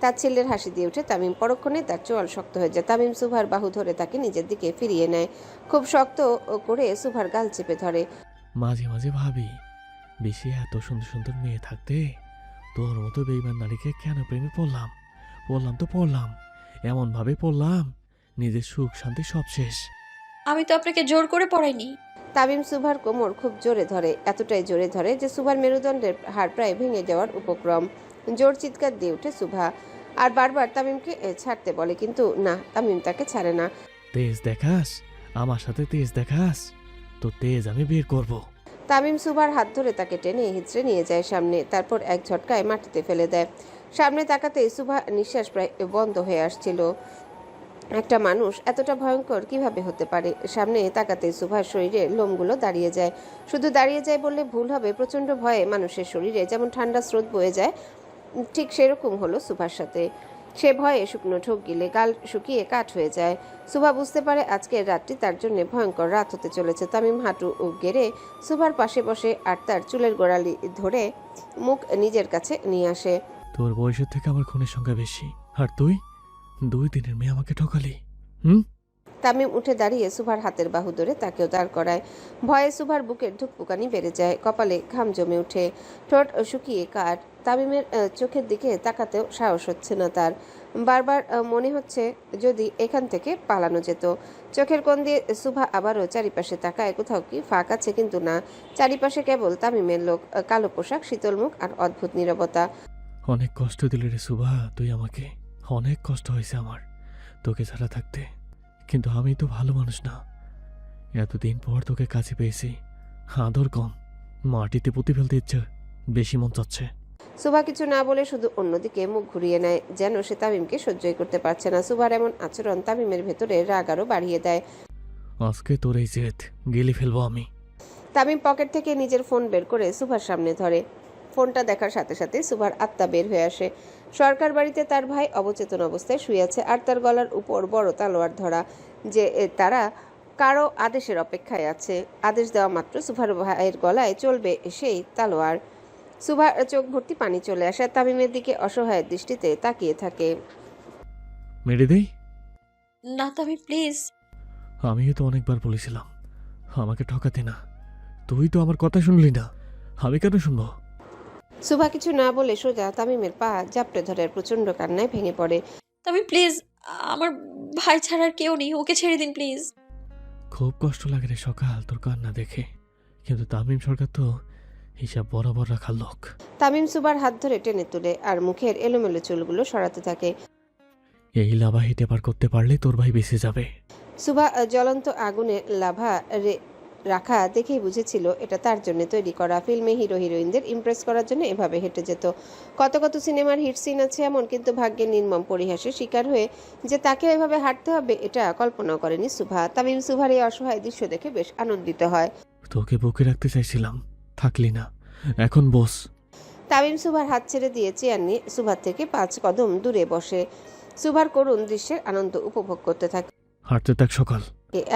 তাচ্ছিল্যের হাসি দিয়ে উঠে তামিম। পরক্ষণে তার চোয়াল শক্ত হয়ে যায়। তামিম সুভার বাহু ধরে তাকে নিজের দিকে ফিরিয়ে নেয়। খুব শক্ত করে সুভার গাল চেপে ধরে। মাঝে মাঝে ভাবি, বেশি এত সুন্দর সুন্দর মেয়ে থাকতে তোর মতো বেইমান নারীকে কেন প্রেমে পড়লাম। পড়লাম এমনভাবে পড়লাম, নিজের সুখ শান্তি সব শেষ। আমি তো আপনাকে জোর করে পড়াইনি। তামিম সুভার কোমর খুব জোরে ধরে, এতটাই জোরে ধরে যে সুভার মেরুদণ্ডের হাড় প্রায় ভেঙে যাওয়ার উপক্রম। জোর চিৎকার দিয়ে উঠে সুভা আর বারবার তামিমকে ছাড়তে বলে, কিন্তু না, তামিম তাকে ছাড়ে না। তেজ দেখাস, আমার সাথে তেজ দেখাস, তো তেজ আমি বের করব। তামিম সুভার হাত ধরে তাকে টেনে হিঁচড়ে নিয়ে যায় সামনে, তারপর এক ঝটকায় মাটিতে ফেলে দেয়। সামনে তাকাতেই সুভা নিঃশ্বাস প্রায় বন্ধ হয়ে আসছিল। একটা মানুষ এতটা ভয়ঙ্কর কিভাবে হতে পারে? সামনে তাকাতেই সুভার শরীরে লোমগুলো দাঁড়িয়ে যায়। শুধু দাঁড়িয়ে যায় বললে ভুল হবে। প্রচণ্ড ভয়ে মানুষের শরীরে যেমন ঠান্ডা স্রোত বয়ে যায়, ঠিক সেরকম হলো সুভার সাথে। সে ভয়ে শুকনো ঢোক গিলে গাল শুকিয়ে কাঠ হয়ে যায়। সুভা বুঝতে পারে আজকের রাতটি তার জন্য ভয়ঙ্কর রাত হতে চলেছে। তামিম হাঁটু গেড়ে সুভার পাশে বসে আর তার চুলের গোড়ালি ধরে মুখ নিজের কাছে নিয়ে আসে। তোর বয়সের থেকে আমার খুনের সংখ্যা বেশি, আর তুই 2 দিনের মেয়ে আমাকে ঠকালি। তামিম উঠে দাঁড়িয়ে সুভার হাতের বাহু ধরে তাকেও দাঁড় করায়। ভয়ে সুভার বুকের ধুকপুকানি বেড়ে যায়, কপালে ঘাম জমে ওঠে, ঠোঁট শুকিয়ে কাঠ। তামিমের চোখের দিকে তাকাতেও সাহস হচ্ছে না তার। বারবার মনে হচ্ছে যদি এখান থেকে পালানো যেত। চোখের কোণ দিয়ে সুভা আবারও চারিপাশে তাকায়, কোথাও কি ফাঁক আছে, কিন্তু না। চারিপাশে কেবল তামিমের লোক, কালো পোশাক, শীতল মুখ আর অদ্ভুত নীরবতা। অনেক কষ্ট দিলি রে সুভা তুই আমাকে, অনেক কষ্ট হয়েছে আমার তোকে ছাড়া থাকতে। কিন্তু আমি তো ভালো মানুষ না। এতদিন পর তোকে কাছে পেয়েছি, আদর কম, মাটিতে পুঁতে ফেলতে ইচ্ছে বেশি মন চাচ্ছে। সুভা কিছু না বলে শুধু অন্যদিকে মুখ ঘুরিয়ে নেয়, যেন সে তামিমকে সহ্যই করতে পারছে না। সুভার এমন আচরণ তামিমের ভেতরে রাগ আরও বাড়িয়ে দেয়। আজকে তোর এই জেদ গেলে ফেলবো আমি। তামিম পকেট থেকে নিজের ফোন বের করে সুভার সামনে ধরে। ফোনটা দেখার সাথে সাথে সুভার আত্মা বের হয়ে আসে। সরকার বাড়িতে তার ভাই অবচেতন অবস্থায় শুয়ে আছে, আর তার গলার উপর বড় তালোয়ার ধরা, যে তারা কারো আদেশের অপেক্ষায় আছে। আদেশ দেওয়া মাত্র সুভার ভাইয়ের গলায় চলবে সেই তালোয়ার। সুভার চোখ ভর্তি পানি চলে আসে, তামিমের দিকে অসহায় দৃষ্টিতে তাকিয়ে থাকে। মেরে দেই? না তামিম প্লিজ। আমিও তো অনেকবার বলেছিলাম আমাকে ঠকাতে না, তুই তো আমার কথা শুনলি না, আমি কেন শুনবো? সুভা কিছু না বলে সোজা তামিমের পা জাপটে ধরে প্রচন্ড কান্নায় ভেঙে পড়ে। তামিম প্লিজ, আমার ভাই ছাড়ার কেউ নেই, ওকে ছেড়ে দিন প্লিজ। খুব কষ্ট লাগে রে সকাল তোর কান্না দেখে, কিন্তু তামিম সরকার তো হিসাব বরাবর রাখার লোক। তামিম সুভার হাত ধরে টেনে তুলে আর মুখের এলোমেলো চুলগুলো সরাতে থাকে। এই লাভা হেঁটে পার করতে পারলে তোর ভাই বেঁচে যাবে। সুভা জ্বলন্ত আগুনে লাভা রাখা দেখেই বুঝেছিল এটা তার জন্য তৈরি করা। ফিল্মে হিরো হিরোইনদের ইমপ্রেস করার জন্য এভাবে হেঁটে যেত। কত কত সিনেমার হিট সিন আছে এমন, কিন্তু ভাগ্যের নির্মম পরিহাসের শিকার হয়ে যে তাকে এভাবে হাঁটতে হবে এটা কল্পনাও করেনি সুভা। তামিম সুভার এই অসহায় দৃশ্য দেখে বেশ আনন্দিত হয়। তোকে বুকে রাখতে চাইছিলাম, থাকলি না, এখন বস। তামিম সুভার হাত ছেড়ে দিয়ে চেয়ার নিয়ে সুভার থেকে 5 কদম দূরে বসে সুভার করুণ দৃশ্যের আনন্দ উপভোগ করতে থাকে। হাঁটতে থাক সকাল।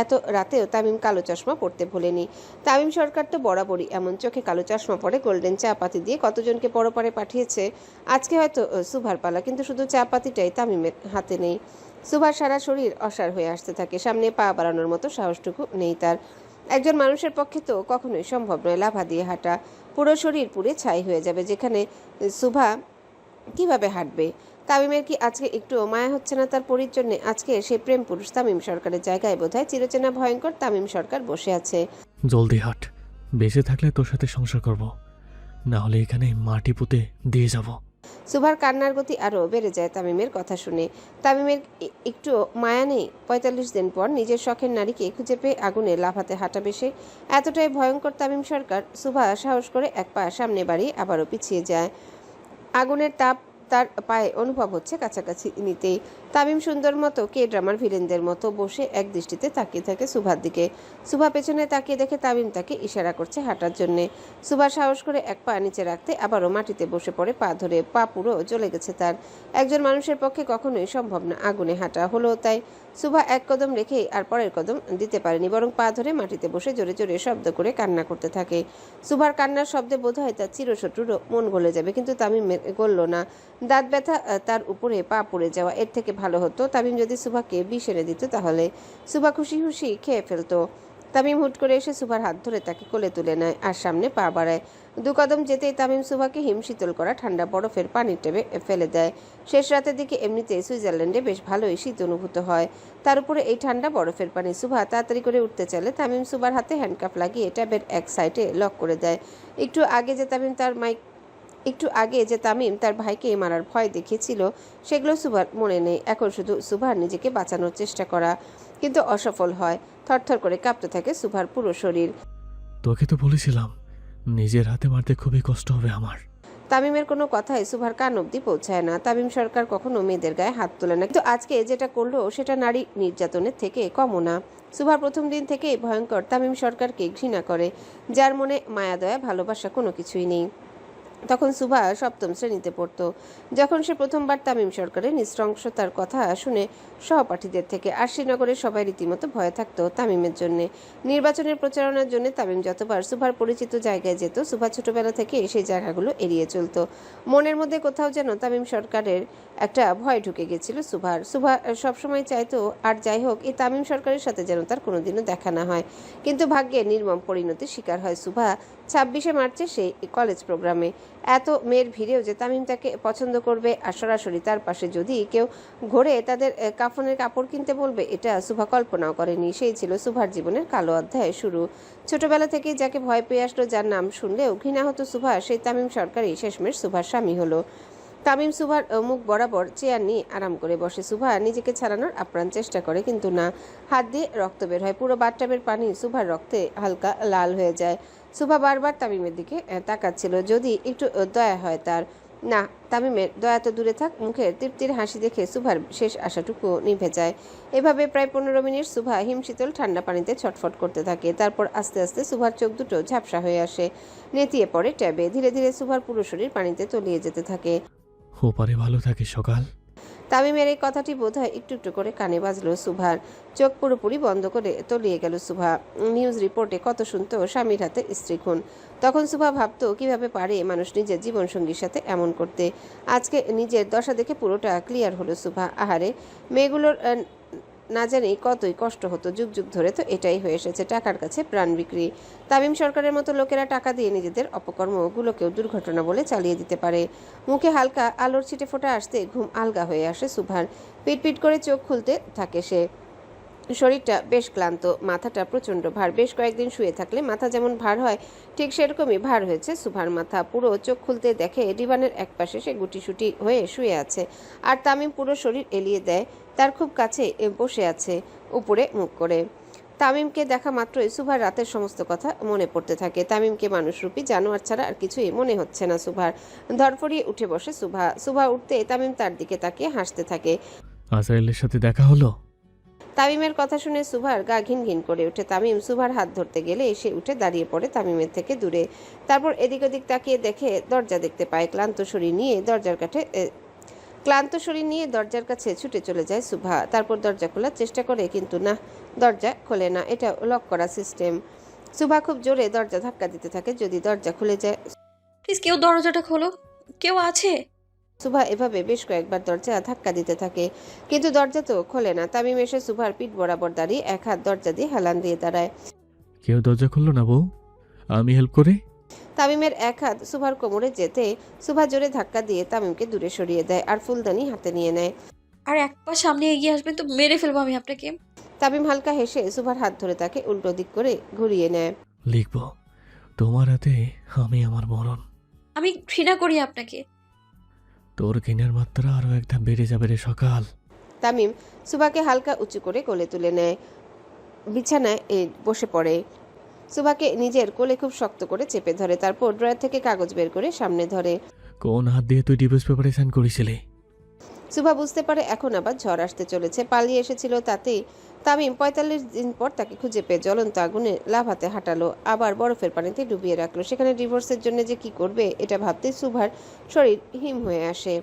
এত রাতেও তামিম কালো চশমা পড়তে ভোলেনি। তামিম সরকার তো বরাবরই এমন, চোখে কালো চশমা পরে গোল্ডেন চা পাতি দিয়ে কতজনকে পরপারে পাঠিয়েছে। আজকে হয়তো সুভার পালা, কিন্তু শুধু চা পাতিটাই তামিমের হাতে নেই। সুভার সারা শরীর অসাড় হয়ে আসতে থাকে, সামনে পা বাড়ানোর মতো সাহসটুকু নেই তার। একজন মানুষের পক্ষে তো কখনোই সম্ভব নয় লাফা দিয়ে হাঁটা, পুরো শরীর পুড়ে ছাই হয়ে যাবে, যেখানে সুভা কিভাবে হাঁটবে। তামিমের কি আজকে একটু মায়া হচ্ছে না তার পরীর জন্যে? আজকে সে প্রেম পুরুষ তামিম সরকারের জায়গায় বোধহয় চিরচেনা ভয়ঙ্কর তামিম সরকার বসে আছে। জলদি হাট, বেঁচে থাকলে তোর সাথে সংসার করব, না হলে এখানে মাটি পুঁতে দিয়ে যাব। সুভার কান্নার গতি আরও বেড়ে যায় তামিমের কথা শুনে। তামিমের একটু মায়া নেই। ৪৫ দিন পর নিজের শখের নারীকে খুঁজে পেয়ে আগুনে লাফাতে হাঁটাবে সে। এতটাই ভয়ঙ্কর তামিম সরকার। সুভা সাহস করে এক পা সামনে বাড়িয়ে আবারও পিছিয়ে যায়। আগুনের তাপ তার পায়ে অনুভব হচ্ছে কাছাকাছি নিতেই। তামিম সুন্দর মতো কে ড্রামার ভিলেনদের মতো বসে এক দৃষ্টিতে তাকিয়ে থাকে সুভার দিকে। সুভা পেছনে তাকিয়ে দেখে তামিম তাকে ইশারা করছে হাঁটার জন্যে। সুভা সাহস করে এক পা নিচে রাখতে আবারও মাটিতে বসে পড়ে পা ধরে। পা পুরো জ্বলে গেছে তার। একজন মানুষের পক্ষে কখনোই সম্ভব না আগুনে হাঁটা, হলো তাই। সুভা এক কদম রেখেই আর পরের কদম দিতে পারেনি, বরং পা ধরে মাটিতে বসে জোরে জোরে শব্দ করে কান্না করতে থাকে। সুভার কান্নার শব্দে বোধহয় তার চিরশত্রুরও মন গলে যাবে, কিন্তু তামিমের গলল না। দাঁত ব্যথা, তার উপরে পা পড়ে যাওয়া, এর থেকে ভালো হতো তামিম যদি সুভাকে বিষ এনে দিত, তাহলে সুভা খুশি খুশি খেয়ে ফেলতো। তামিম হুট করে এসে সুভার হাত ধরে তাকে কোলে তুলে নেয় আর সামনে পা বাড়ায়। দু কদম যেতেই তামিম সুভাকে হিমশীতল করা ঠান্ডা বরফের পানির টেবে ফেলে দেয়। শেষ রাতের দিকে এমনিতেই সুইজারল্যান্ডে বেশ ভালোই শীত অনুভূত হয়, তার উপরে এই ঠান্ডা বরফের পানি। সুভা তাড়াতাড়ি করে উঠতে চাইলে তামিম সুভার হাতে হ্যান্ডকাফ লাগিয়ে ট্যাবের এক সাইডে লক করে দেয়। একটু আগে যে তামিম তার ভাইকে মারার ভয় দেখিয়েছিল, সেগুলো সুভার মনে নেই। এখন শুধু সুভার নিজেকে বাঁচানোর চেষ্টা করা, কিন্তু অসফল হয়। থরথর করে কাঁপতে থাকে সুভার পুরো শরীর। তোকে তো বলেছিলাম নিজের হাতে মারতে খুবই কষ্ট হবে আমার। তামিমের কোনো কথাই সুভার কান অব্দি পৌঁছায় না। তামিম সরকার কখনো মেয়েদের গায়ে হাত তোলে না, কিন্তু আজকে যেটা করলো সেটা নারী নির্যাতনের থেকে কমও না। সুভার প্রথম দিন থেকেই ভয়ঙ্কর তামিম সরকারকে ঘৃণা করে, যার মনে মায়া দয়া ভালোবাসা কোনো কিছুই নেই। তখন সুভা সপ্তম শ্রেণীতে পড়তো, যখন সে প্রথমবার তামিম সরকারের নৃশংসতার কথা শুনে সহপাঠীদের থেকে। আর শ্রীনগরের সবাই রীতিমতো ভয়ে থাকতো তামিমের জন্যে। নির্বাচনের প্রচারণার জন্য তামিম যতবার সুভার পরিচিত জায়গায় যেত, সুভা ছোটবেলা থেকে সেই জায়গাগুলো এড়িয়ে চলতো। মনের মধ্যে কোথাও যেন তামিম সরকারের একটা ভয় ঢুকে গেছিল সুভা সবসময় চাইতো, আর যাই হোক, এই তামিম সরকারের সাথে যেন তার কোনোদিনও দেখা না হয়। কিন্তু ভাগ্যে নির্মম পরিণতির শিকার হয় সুভা 26শে মার্চে সেই কলেজ প্রোগ্রামে। এত মেয়ের ভিড়েও যে তামিম তাকে পছন্দ করবে আর সরাসরি তার পাশে যদি কেউ ঘোরে তাদের কাফনের কাপড় কিনতে বলবে, এটা সুভা কল্পনাও করেনি। সেই ছিল সুভার জীবনের কালো অধ্যায় শুরু। ছোটবেলা থেকেই যাকে ভয় পেয়ে আসলো, যার নাম শুনলেও ঘৃণা হতো সুভা, সেই তামিম সরকারই শেষমেশ সুভার স্বামী হলো। তামিম সুভার মুখ বরাবর চেয়ার নিয়ে আরাম করে বসে। সুভা নিজেকে ছাড়ানোর আপ্রাণ চেষ্টা করে, কিন্তু না, হাত দিয়ে রক্ত বের হয়। পুরো বাথটাবের পানি সুভার রক্তে হালকা লাল হয়ে যায়। সুভা বারবার তামিমের দিকে তাকাচ্ছিল, যদি একটু দয়া হয় তার। না, তামিমের দয়া তো দূরে থাক, মুখের তৃপ্তির হাসি দেখে সুভার শেষ আশাটুকু নিভে যায়। এভাবে প্রায় 15 মিনিট সুভা হিমশীতল ঠান্ডা পানিতে ছটফট করতে থাকে। তারপর আস্তে আস্তে সুভার চোখ দুটো ঝাপসা হয়ে আসে, নেতিয়ে পড়ে ট্যাবে। ধীরে ধীরে সুভার পুরো শরীর পানিতে তলিয়ে যেতে থাকে। ওপারে ভালো থাকে সকাল। তামিমের এই কথাটি বোধহয় একটু একটু করে কানে বাজলো সুভার। চোখ পুরোপুরি বন্ধ করে তলিয়ে গেল সুভা। নিউজ রিপোর্টে কত শুনতো স্বামীর হাতে স্ত্রী খুন। তখন সুভা ভাবতো কিভাবে পারে মানুষ নিজের জীবনসঙ্গীর সাথে এমন করতে। আজকে নিজের দশা দেখে পুরোটা ক্লিয়ার হলো সুভা। আহারে, মেয়েগুলোর না জানি কতই কষ্ট হতো, যুগ যুগ ধরে তো এটাই হয়ে এসেছে, টাকার কাছে প্রাণ বিক্রি। তামিম সরকারের মতো লোকেরা টাকা দিয়ে নিজেদের অপকর্মগুলোকেও দুর্ঘটনা বলে চালিয়ে দিতে পারে। মুখে হালকা আলোর ছিটে ফোটা আসতে ঘুম আলগা হয়ে আসে সুভার। পিটপিট করে চোখ খুলতে থাকে সে। শরীরটা বেশ ক্লান্ত, মাথাটা প্রচণ্ড ভার। বেশ কয়েকদিন শুয়ে থাকলে মাথা যেমন ভার হয়, ঠিক সেরকমই ভার হয়েছে সুভার মাথা। পুরো চোখ খুলতে দেখে ডিভানের এক পাশে সে গুটিসুটি হয়ে শুয়ে আছে, আর তামিম পুরো শরীর এলিয়ে দেয়, তার খুব কাছে বসে আছে উপরে মুখ করে। তামিমকে দেখা মাত্রই সুভার রাতের সমস্ত কথা মনে পড়তে থাকে। তামিমকে মানুষরূপী জানোয়ার ছাড়া আর কিছুই মনে হচ্ছে না সুভার। ধরফড়িয়ে উঠে বসে সুভা উঠতে তামিম তার দিকে তাকিয়ে হাসতে থাকে। আজরাইলের সাথে দেখা হলো? তামিমের কথা শুনে সুভার গা ঘিন ঘিন করে ওঠে। তামিম সুভার হাত ধরতে গেলে এসে উঠে দাঁড়িয়ে পড়ে তামিমের থেকে দূরে। তারপর এদিক ওদিক তাকিয়ে দেখে দরজা দেখতে পায়। ক্লান্ত শরীর নিয়ে দরজার কাছে ক্লান্ত শরীর নিয়ে দরজার কাছে ছুটে চলে যায় সুভা। তারপর দরজা খোলার চেষ্টা করে, কিন্তু না, দরজা খোলে না। এটা লক করা সিস্টেম। সুভা খুব জোরে দরজা ধাক্কা দিতে থাকে। যদি দরজা খুলে যায়। প্লিজ কেউ দরজাটা খোলো, কেউ আছে? সুভা এভাবে বেশ কয়েকবার দরজা ধাক্কা দিতে থাকে, কিন্তু দরজা তো খোলে না। তামিম এসে সুভার পিঠ বরাবর দাঁড়িয়ে এক হাত দরজা দিয়ে হেলান দিয়ে দাঁড়ায়। কেউ দরজা খুললো না বউ, আমি হেল্প করি। তামিমের এক হাত সুভার কোমরে যেতে সুভা জোরে ধাক্কা দিয়ে তামিমকে দূরে সরিয়ে দেয় আর ফুলদানি হাতে নিয়ে নেয়। আর এক পা সামনে এগিয়ে আসবেন তো মেরে ফেলবো আমি আপনাকে। তামিম হালকা হেসে সুভার হাত ধরে তাকে উল্টো দিক করে ঘুরিয়ে নেয়। লিখব তোমার হাতে আমি আমার মরণ। আমি ঘৃণা করি আপনাকে। তোর ঘৃণার মাত্রা আরো একদম বেড়ে যাবে রে সকাল। তামিম সুভাকে হালকা উঁচু করে কোলে তুলে নেয়, বিছানায় বসে পড়ে। সুভাকে নিজের কোলে খুব শক্ত করে চেপে ধরে, তারপর ড্রয়ার থেকে কাগজ বের করে সামনে ধরে। কোন হাত দিয়ে তুই ডিভোর্স পেপারে সাইন করেছিলি? সুভা বুঝতে পারে এখন আবার ঝড় আসতে চলেছে। পালিয়ে এসেছিল তাতেই তামিম ৪৫ দিন পর তাকে খুঁজে পেয়ে জ্বলন্ত আগুনে লাফাতে হাঁটালো, আবার বরফের পানিতে ডুবিয়ে রাখলো। সেখানে ডিভোর্সের জন্য যে কি করবে এটা ভাবতেই সুভার শরীর হিম হয়ে আসে।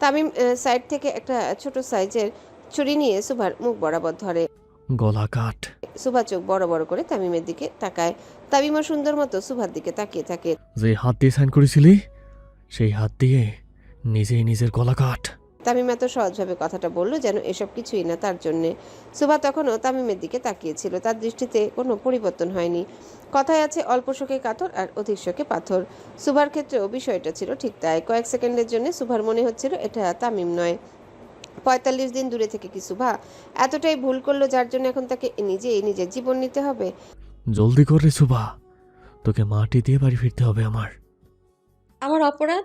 তামিম সাইড থেকে একটা ছোট সাইজের ছুরি নিয়ে সুভার মুখ বরাবর ধরে। গলা কাট। সুভা চোখ বড় বড় করে তামিমের দিকে তাকায়। তামিমও সুন্দর মতো সুভার দিকে তাকিয়ে থাকে। যে হাত দিয়ে সাইন করেছিলি সেই হাত দিয়ে নিজেই নিজের গলা কাট। তামিম এত সহজভাবে কথাটা বলল যেন এসব কিছুই না তার জন্যে। সুভা তখনও তামিমের দিকে তাকিয়েছিল, তার দৃষ্টিতে কোনো পরিবর্তন হয়নি। কথায় আছে অল্প শোকে কাতর আর অধিক শোকে পাথর। সুভার ক্ষেত্রেও বিষয়টা ছিল ঠিক তাই। কয়েক সেকেন্ডের জন্য সুভার মনে হচ্ছিল এটা তামিম নয়। ৪৫ দিন দূরে থেকে কি সুভা এতটাই ভুল করলো যার জন্য এখন তাকে নিজেই নিজের জীবন নিতে হবে? জলদি কর রে সুভা, তোকে মাটি দিয়ে বাড়ি ফিরতে হবে আমার। আমার অপরাধ?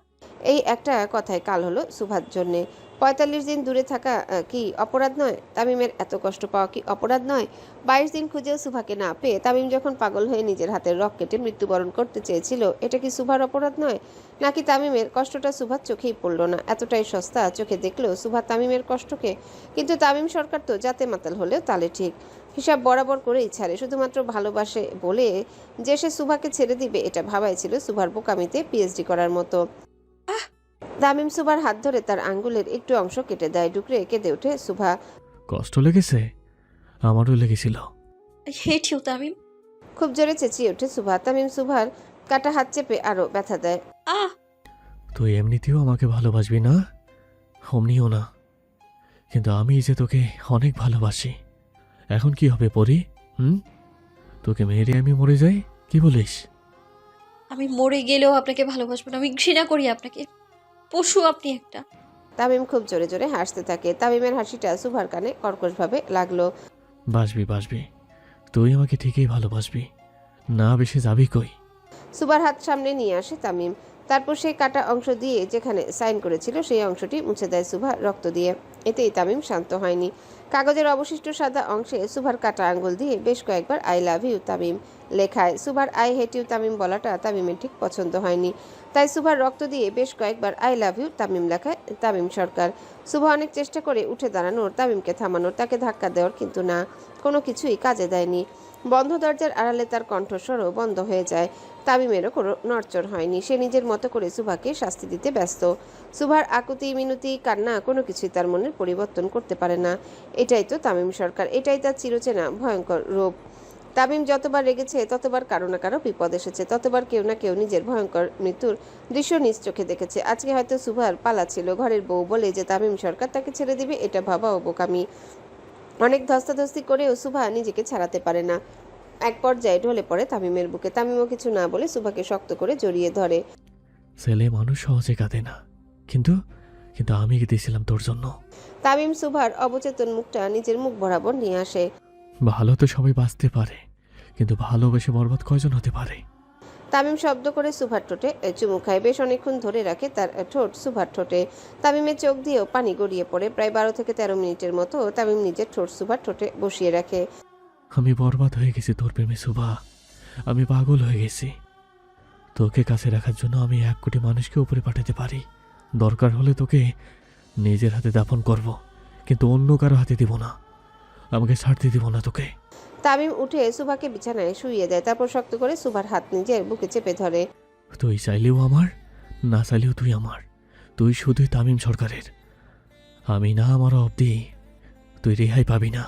এই একটা কথায় কাল হলো সুভার জন্যে। ৪৫ দিন দূরে থাকা কি অপরাধ নয়? তামিমের এত কষ্ট পাওয়া কি অপরাধ নয়? ২২ দিন খুঁজেও সুভাকে না পেয়ে তামিম যখন পাগল হয়ে নিজের হাতের রক কেটে মৃত্যুবরণ করতে চেয়েছিল, এটা কি সুভার অপরাধ নয়? নাকি তামিমের কষ্টটা সুভার চোখেই পড়ল না? এতটাই সস্তা চোখে দেখলেও সুভা তামিমের কষ্টকে। কিন্তু তামিম সরকার তো জাতে মাতাল হলেও তালে ঠিক, হিসাব বরাবর করেই ছাড়ে। শুধুমাত্র ভালোবাসে বলে যে সে সুভাকে ছেড়ে দিবে এটা ভাবাই ছিল সুভার বোকামিতে পিএইচডি করার মতো। তামিম সুভার হাত ধরে তার আঙ্গুলের একটু অংশ কেটে দেয়। ডুকরে কেঁদে ওঠে সুভা। কষ্ট লেগেছে? আমারও লেগেছিল। I hate you Tamim. খুব জোরে চেঁচিয়ে ওঠে সুভা। তামিম সুভার কাটা হাত চেপে আরো ব্যথা দেয়। আহ! তুই এমনিতেও আমাকে ভালোবাসবি না, অমনিও না, কিন্তু আমি যে তোকে অনেক ভালোবাসি। এখন কি হবে পরি? তোকে মেরে আমি মরে যাই, কি বলিস? আমি মরে গেলেও আপনাকে ভালোবাসবো না। আমি ঘৃণা করি আপনাকে। পশু আপনি একটা। তামিম খুব জোরে জোরে হাসতে থাকে। তামিমের হাসিটা সুভার কানে কর্কশভাবে লাগলো। বাসবি বাসবি, তুই আমাকে ঠিকই ভালোবাসবি, না বেশি যাবি কই? সুভার হাত সামনে নিয়ে আসে তামিম, তারপর সেই কাটা অংশ দিয়ে যেখানে সাইন করেছিল সেই অংশটি মুছে দেয় সুভা রক্ত দিয়ে। এতেই তামিম শান্ত হয়নি। কাগজের অবশিষ্ট সাদা অংশে সুভার কাটা আঙ্গুল দিয়ে বেশ কয়েকবার আই লাভ ইউ তামিম লেখায়। সুভার আই হেট ইউ তামিম বলাটা তামিমের ঠিক পছন্দ হয়নি, তাই সুভার রক্ত দিয়ে বেশ কয়েকবার আই লাভ ইউ তামিম লেখায় তামিম সরকার। সুভা অনেক চেষ্টা করে উঠে দাঁড়ানোর, তামিমকে থামানোর, তাকে ধাক্কা দেওয়ার, কিন্তু না, কোনো কিছুই কাজে দেয়নি। বন্ধ দরজার আড়ালে তার কণ্ঠস্বরও বন্ধ হয়ে যায়। তামিমেরও কোনো নড়চড় হয়নি। সে নিজের মতো করে সুভাকে শাস্তি দিতে ব্যস্ত। সুভার আকুতি মিনতি কান্না কোনো কিছুই তার মনের পরিবর্তন করতে পারে না। এটাই তো তামিম সরকার, এটাই তার চিরচেনা ভয়ঙ্কর রূপ। তামিম যতবার রেগেছে ততবার কারো না কারো বিপদ এসেছে, ততবার কেউ না কেউ নিজের ভয়ঙ্কর মৃত্যুর দৃশ্য নিজ চোখে দেখেছে। আজকে হয়তো সুভার পালা ছিল। ঘরের বউ বলে যে তামিম সরকার তাকে ছেড়ে দিবে এটা ভাবাও বোকামি। অনেক ধস্তাধস্তি করেও সুভা নিজেকে ছাড়াতে পারে না। এক পর্যায়ে ঢলে পড়ে তামিমের বুকে। তামিমও কিছু না বলে সুভাকে শক্ত করে জড়িয়ে ধরে। ছেলে মানুষ সহজে কাঁদে না, কিন্তু কিন্তু আমি কেঁদেছিলাম তোর জন্য। তামিম সুভার অবচেতন মুখটা নিজের মুখ বরাবর নিয়ে আসে। ভালো তো সবাই বাঁচতে পারে, কিন্তু ভালোবেসে বরবাদ কয়জন হতে পারে? তামিম শব্দ করে সুভার ঠোঁটে চুমু খায়। বেশ অনেকক্ষণ ধরে রাখে তার ঠোঁট সুভার ঠোঁটে। তামিমের চোখ দিয়েও পানি গড়িয়ে পড়ে। প্রায় ১২ থেকে ১৩ মিনিটের মতো তামিম নিজের ঠোঁট সুভার ঠোঁটে বসিয়ে রাখে। আমি বরবাদ হয়ে গেছি তোর প্রেমে সুভা, আমি পাগল হয়ে গেছি। তোকে কাছে রাখার জন্য আমি ১ কোটি মানুষকে উপরে পাঠাতে পারি। দরকার হলে তোকে নিজের হাতে দাফন করব, কিন্তু অন্য কারো হাতে দিব না। আমাকে ছাড়তে দিব না তোকে। তামিম উঠে সুভাকে বিছানায় শুইয়ে দেয়, তারপর শক্ত করে সুভার হাত নিজের বুকে চেপে ধরে। তুই চাইলেও আমার, না চাইলেও তুই আমার। তুই শুধুই তামিম সরকারের, আমি না আমার অবধি তুই রেহাই পাবি না।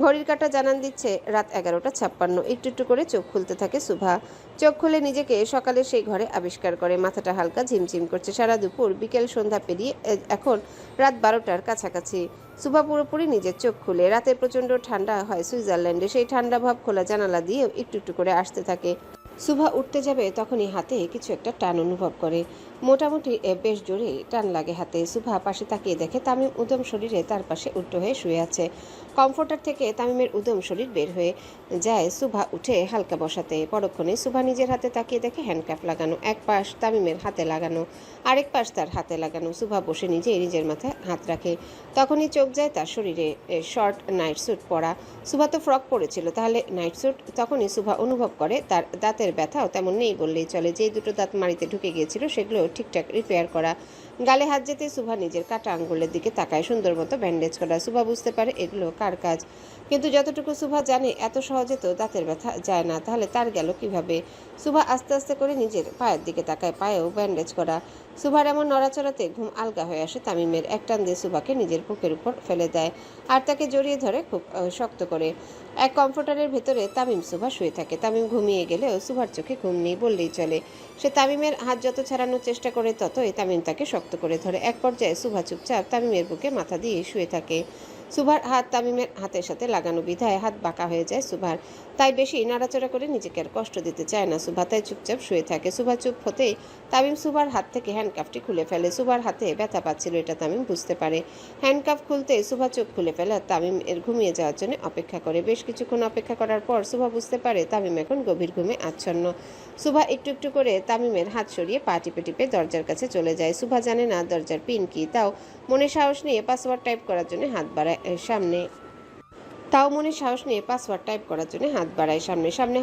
ঘড়ির কাঁটা জানান দিচ্ছে রাত 11:56। একটু একটু করে চোখ খুলতে থাকে শুভা। চোখ খুলে নিজেকে সকালে সেই ঘরে আবিষ্কার করে। মাথাটা হালকা ঝিমঝিম করছে। সারা দুপুর বিকেল সন্ধ্যা পেরিয়ে এখন রাত 12টার কাছাকাছি। শুভা পুরোপুরি নিজের চোখ খুলে। রাতে প্রচণ্ড ঠান্ডা হয় সুইজারল্যান্ডে। সেই ঠান্ডা ভাব খোলা জানালা দিয়েও একটু একটু করে আসতে থাকে। শুভা উঠতে যাবে তখনই হাতে কিছু একটা টান অনুভব করে। মোটামুটি বেশ জোরে টান লাগে হাতে। শুভা পাশে তাকিয়ে দেখে তামিম উদম শরীরে তার পাশে উল্টো হয়ে শুয়ে আছে। কমফোর্টার থেকে তামিমের উদম শরীর বের হয়ে যায়। শুভা উঠে হালকা বসাতে। পরক্ষণে শুভা নিজের হাতে তাকিয়ে দেখে হ্যান্ডকাফ লাগানো। এক পাশ তামিমের হাতে লাগানো, আরেক পাশ তার হাতে লাগানো। শুভা বসে নিজের মাথায় হাত রাখে। তখনই চোখ যায় তার শরীরে। শর্ট নাইট স্যুট পরা। শুভা তো ফ্রক পরেছিল, তাহলে নাইট স্যুট। তখনই শুভা অনুভব করে তার দাঁতের ব্যথাও তেমন নেই বললেই চলে। যেই দুটো দাঁত মাড়িতে ঢুকে গিয়েছিল সেগুলো ঠিকঠাক রিপেয়ার করা। গালে হাত যেতে শুভা নিজের কাটা আঙ্গুলের দিকে তাকায়। সুন্দর মতো ব্যান্ডেজ করা। শুভা বুঝতে পারে এগুলো কার কাজ, কিন্তু যতটুকু শুভা জানে এত সহজে তো দাঁতের ব্যথা যায় না। তাহলে তার গেল কিভাবে? শুভা আস্তে আস্তে করে নিজের পায়ের দিকে তাকায়। পায়েও ব্যান্ডেজ করা। শুভার এমন নড়াচড়াতে ঘুম আলগা হয়ে আসে তামিমের। এক টান দিয়ে শুভাকে নিজের বুকের উপর ফেলে দেয় আর তাকে জড়িয়ে ধরে খুব শক্ত করে। এক কমফোর্টারের ভেতরে তামিম শুভা শুয়ে থাকে। তামিম ঘুমিয়ে গেলেও শুভার চোখে ঘুম নেই বললেই চলে। সে তামিমের হাত যত ছাড়ানোর চেষ্টা করে ততই তামিম তাকে শক্ত করে ধরে। এক পর্যায়ে শুভা চুপচাপ তামিমের বুকে মাথা দিয়ে শুয়ে থাকে। শুভার হাত তামিমের হাতের সাথে লাগানো বিধায় হাত বাঁকা হয়ে যায় শুভার। তাই বেশি নাড়াচড়া করে নিজেকে আর কষ্ট দিতে চায় না শুভা, তাই চুপচাপ শুয়ে থাকে। শুভা চুপ হতেই তামিম শুভার হাত থেকে হ্যান্ডকাফটি খুলে ফেলে। শুভার হাতে ব্যথা পাচ্ছিল, এটা তামিম বুঝতে পারে। হ্যান্ডকাফ খুলতে শুভা চোখ খুলে ফেলে। তামিম এর ঘুমিয়ে যাওয়ার জন্য অপেক্ষা করে। বেশ কিছুক্ষণ অপেক্ষা করার পর শুভা বুঝতে পারে তামিম এখন গভীর ঘুমে আচ্ছন্ন। শুভা একটু একটু করে তামিমের হাত সরিয়ে পা টিপে টিপে দরজার কাছে চলে যায়। শুভা জানে না দরজার পিন কি, তাও মনে সাহস নিয়ে পাসওয়ার্ড টাইপ করার জন্য হাত বাড়ায় সামনে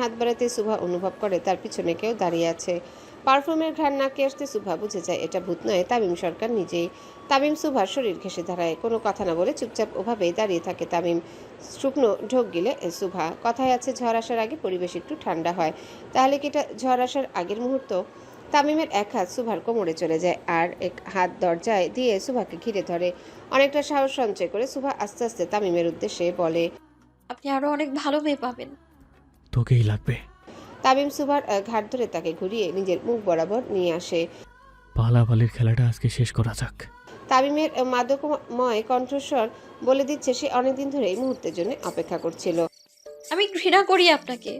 হাত বাড়াতে শুভা অনুভব করে তার পিছনে কেউ দাঁড়িয়ে আছে। পারফিউমের ঘ্রাণ নাকে আসতে শুভা বুঝে যায় এটা ভূত নয়, তামিম সরকার নিজেই। তামিম শুভার শরীর ঘেঁষে দাঁড়ায়। কোনো কথা না বলে চুপচাপ ওভাবেই দাঁড়িয়ে থাকে তামিম। শুকনো ঢোক গিলে শুভা। কথায় আছে ঝড় আসার আগে পরিবেশ একটু ঠান্ডা হয়। তাহলে কি এটা ঝড় আসার আগের মুহূর্ত? তামিমের এক হাত শুভার কোমরে চলে যায় আর এক হাত দরজায় দিয়ে শুভাকে ঘিরে ধরে। অনেকটা সাহস সঞ্চয় করে শুভা আস্তে আস্তে তামিমের উদ্দেশ্যে বলে, আপনি আরো অনেক ভালো মেয়ে পাবেন। তোকেই লাগবে। তামিম শুভার ঘাট ধরে তাকে ঘুরিয়ে নিজের মুখ বরাবর নিয়ে আসে। পালাপালির খেলাটা আজকে শেষ করা যাক। তামিমের মাদকময় কণ্ঠস্বর বলে দিচ্ছে সে অনেকদিন ধরে এই মুহূর্তের জন্য অপেক্ষা করছিল। আমি ঘৃণা করি আপনাকে।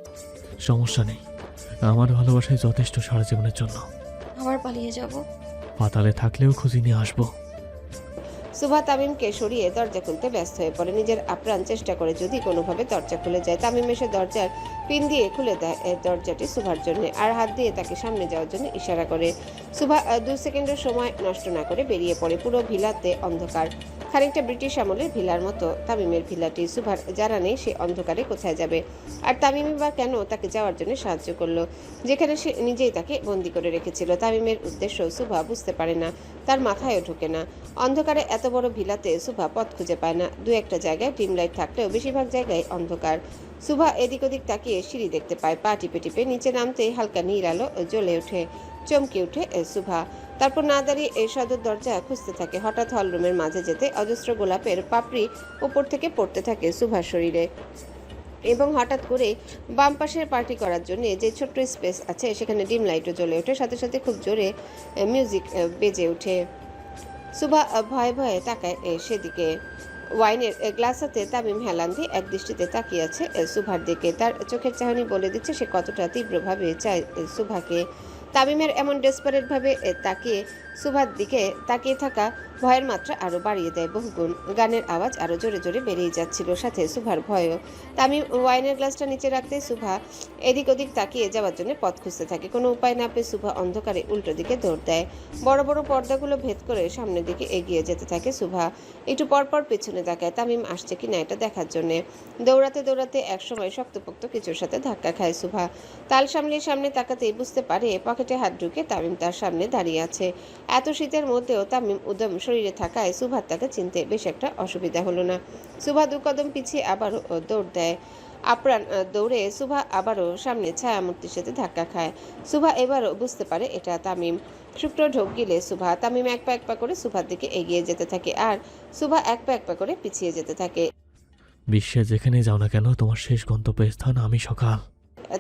সমস্যা নেই, আমার ভালোবাসায় যথেষ্ট সারা জীবনের জন্য। আবার পালিয়ে যাব। পাতালে থাকলেও খুঁজি নিয়ে আসবো। শুভা তামিমকে সরিয়ে দরজা খুলতে ব্যস্ত হয়ে পড়ে। নিজের আপ্রাণ চেষ্টা করে যদি কোনোভাবে দরজা খুলে যায়। তামিম এসে দরজার পিন দিয়ে খুলে দেয় দরজাটি শুভার জন্য আর হাত দিয়ে তাকে সামনে যাওয়ার জন্য ইশারা করে। শুভা 2 সেকেন্ডের সময় নষ্ট না করে বেরিয়ে পড়ে। পুরো ভিলাতে অন্ধকার, খানিকটা ব্রিটিশ আমলের ভিলার মতো তামিমের ভিলাটি। শুভার জানা নেই সে অন্ধকারে কোথায় যাবে, আর তামিমই বা কেন তাকে যাওয়ার জন্য সাহায্য করলো যেখানে সে নিজেই তাকে বন্দি করে রেখেছিল। তামিমের উদ্দেশ্য শুভা বুঝতে পারে না, তার মাথায়ও ঢোকে না। অন্ধকারে এত বড় ভিলাতে শুভা পথ খুঁজে পায় না। 2-1টা জায়গায় ডিম লাইট থাকলেও বেশিরভাগ জায়গায় অন্ধকার। শুভা এদিক ওদিক তাকিয়ে সিঁড়ি দেখতে পায়। পা টিপে টিপে নিচে নামতেই হালকা নীল আলো জ্বলে ওঠে। চমকে ওঠে শুভা। তারপর না দাঁড়িয়ে এই সদর দরজা খুঁজতে থাকে। হঠাৎ হলরুমের মাঝে যেতে অজস্র গোলাপের পাপড়ি উপর থেকে পড়তে থাকে শুভার শরীরে, এবং হঠাৎ করে বাম পাশের পার্টি করার জন্য যে ছোট্ট স্পেস আছে সেখানে ডিম লাইটও জ্বলে ওঠে। সাথে সাথে খুব জোরে মিউজিক বেজে ওঠে। শুভা ভয়ে ভয়ে তাকায় সেদিকে। ওয়াইনের গ্লাস হাতে তামিম হেলান দিয়ে এক দৃষ্টিতে তাকিয়ে আছে শুভার দিকে। তার চোখের চাহনি বলে দিচ্ছে সে কতটা তীব্রভাবে চায় শুভাকে। তামিমের এমন ডেসপারেটভাবে তাকিয়ে শুভার দিকে তাকিয়ে থাকা ভয়ের মাত্রা আরও বাড়িয়ে দেয় বহুগুণ। গানের আওয়াজ আরও জোরে জোরে বেড়েই যাচ্ছিল, সাথে শুভার ভয়ও। তামিম ওয়াইনের গ্লাসটা নিচে রাখতে শুভা এদিক ওদিক তাকিয়ে যাওয়ার জন্য পথ খুঁজতে থাকে। কোনো উপায় না পেয়ে শুভা অন্ধকারে উল্টো দিকে দৌড় দেয়। বড় বড় পর্দাগুলো ভেদ করে সামনের দিকে এগিয়ে যেতে থাকে শুভা। একটু পরপর পেছনে তাকায় তামিম আসছে কিনা এটা দেখার জন্য। দৌড়াতে দৌড়াতে একসময় শক্তপোক্ত কিছুর সাথে ধাক্কা খায় শুভা। তাল সামলে সামনে তাকাতেই বুঝতে পারে পকেটে হাত ঢুকে তামিম তার সামনে দাঁড়িয়ে আছে। এত শীতের মধ্যেও তামিম উদম শরীরে থাকায় সুভার তাকে চিনতে বেশ একটা অসুবিধা হলো না। সুভা 2 কদম পিছিয়ে আবারও দৌড় দেয়। আপ্রাণ দৌড়ে সুভা আবারও সামনে ছায়ামূর্তির সাথে ধাক্কা খায়। সুভা এবারও বুঝতে পারে এটা তামিম। শুকনো ঢোক গিলে সুভা। তামিম এক পা করে সুভার দিকে এগিয়ে যেতে থাকে আর সুভা এক পা করে পিছিয়ে যেতে থাকে। বিশ্বে যেখানে যাও না কেন তোমার শেষ গন্তব্যস্থান আমি সকাল।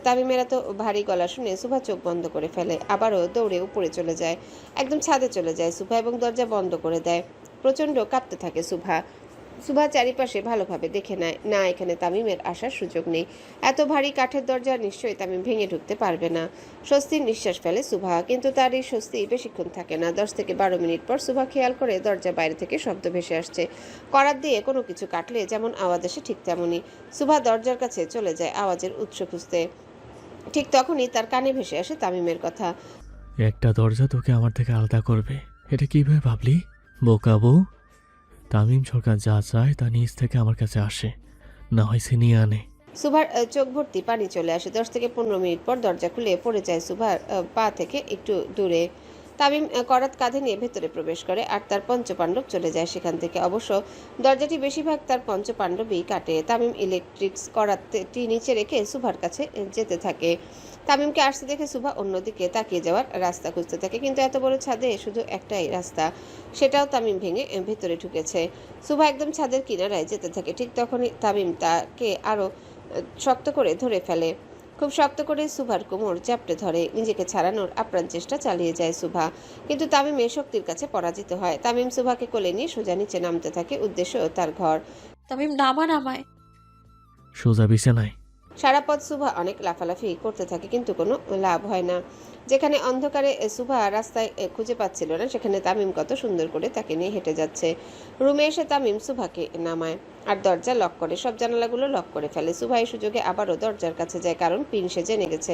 তামিমের এত ভারী গলা শুনে সুভা চোখ বন্ধ করে ফেলে। আবারও দৌড়ে উপরে চলে যায়, একদম ছাদে চলে যায় সুভা এবং দরজা বন্ধ করে দেয়। প্রচণ্ড কাঁপতে থাকে সুভা। সুভা চারিপাশে ভালোভাবে দেখে নেয়, না এখানে তামিমের আসার সুযোগ নেই। এত ভারী কাঠের দরজা নিশ্চয়ই তামিম ভেঙে ঢুকতে পারবে না। স্বস্তির নিঃশ্বাস ফেলে সুভা, কিন্তু তার এই স্বস্তি বেশিক্ষণ থাকে না। 10 থেকে 12 মিনিট পর সুভা খেয়াল করে দরজা বাইরে থেকে শব্দ ভেসে আসছে। করাত দিয়ে কোনো কিছু কাটলে যেমন আওয়াজ আসে ঠিক তেমনই। সুভা দরজার কাছে চলে যায় আওয়াজের উৎস খুঁজতে। ঠিক তখনই তার কানে ভেসে আসে তামিমের কথা। একটা দরজা তোকে আমার থেকে আলাদা করবে, এটা কিভাবে ভাবলি বোকা বউ? তামিম সরকার যা চায় তা নিজ থেকে আমার কাছে আসে, না হয় সে নিয়ে আনে। সুভার চোখ ভর্তি পানি চলে আসে। 10 থেকে 15 মিনিট পর দরজা খুলে পড়ে যায় সুভার পা থেকে একটু দূরে। তামিম করাত কাঁধে নিয়ে ভেতরে প্রবেশ করে আর তার পঞ্চপাণ্ডব চলে যায় সেখান থেকে। অবশ্য দরজাটি বেশিরভাগ তার পঞ্চপাণ্ডবই কাটে। তামিম ইলেকট্রিক্স করাতটি নিচে রেখে সুভার কাছে যেতে থাকে। তামিমকে আসতে দেখে সুভা অন্যদিকে তাকিয়ে যাওয়ার রাস্তা খুঁজতে থাকে, কিন্তু এত বড় ছাদে শুধু একটাই রাস্তা, সেটাও তামিম ভেঙে ভেতরে ঢুকেছে। সুভা একদম ছাদের কিনারায় যেতে থাকে। ঠিক তখনই তামিম তাকে আরও শক্ত করে ধরে ফেলে। খুব শক্ত করে সুভার কোমর চাপটে ধরে। নিজেকে ছাড়ানোর আপ্রাণ চেষ্টা চালিয়ে যায় সুভা, কিন্তু তামিমের শক্তির কাছে পরাজিত হয়। তামিম সুভাকে কোলে নিয়ে সোজা নিচে নামতে থাকে, উদ্দেশ্য তার ঘর। তামিম নামায়। সোজা বিছানায়। সারা পথ সুভা অনেক লাফালাফি করতে থাকে, কিন্তু কোনো লাভ হয় না। যেখানে অন্ধকারে সুভা রাস্তায় খুঁজে পাচ্ছিল না, সেখানে তামিম কত সুন্দর করে তাকে নিয়ে হেঁটে যাচ্ছে। রুমে এসে তামিম সুভাকে নামায় আর দরজা লক করে, সব জানালাগুলো লক করে ফেলে। সুভা এই সুযোগে আবারও দরজার কাছে যায়, কারণ পিন সে জেনে গেছে।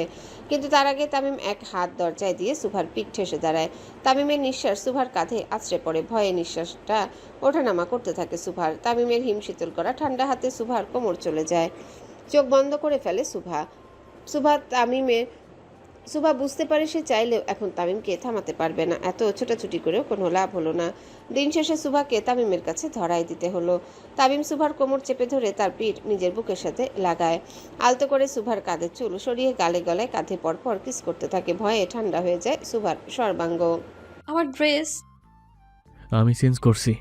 কিন্তু তার আগে তামিম এক হাত দরজায় দিয়ে সুভার পিঠ ঠেসে দাঁড়ায়। তামিমের নিঃশ্বাস সুভার কাঁধে আছড়ে পড়ে। ভয়ে নিঃশ্বাসটা ওঠানামা করতে থাকে সুভার। তামিমের হিমশীতল করা ঠান্ডা হাতে সুভার কোমর চলে যায়। চোখ বন্ধ করে ফেলে সুভা বুঝতে পারে সে চাইলেও এখন তামিমকে থামাতে পারবে না। এত ছোটাছুটি করেও কোনো লাভ হলো না। দিন শেষে সুভাকে তামিমের কাছে ধরাই দিতে হলো। তামিম সুভার কোমর চেপে ধরে তার পিঠ নিজের বুকের সাথে লাগায়। আলতো করে সুভার কাঁধের চুল সরিয়ে গালে গলায় কাঁধে পরপর কিস করতে থাকে। ভয়ে ঠান্ডা হয়ে যায় সুভার সর্বাঙ্গ। আমার ড্রেস। আমি চেঞ্জ করছি।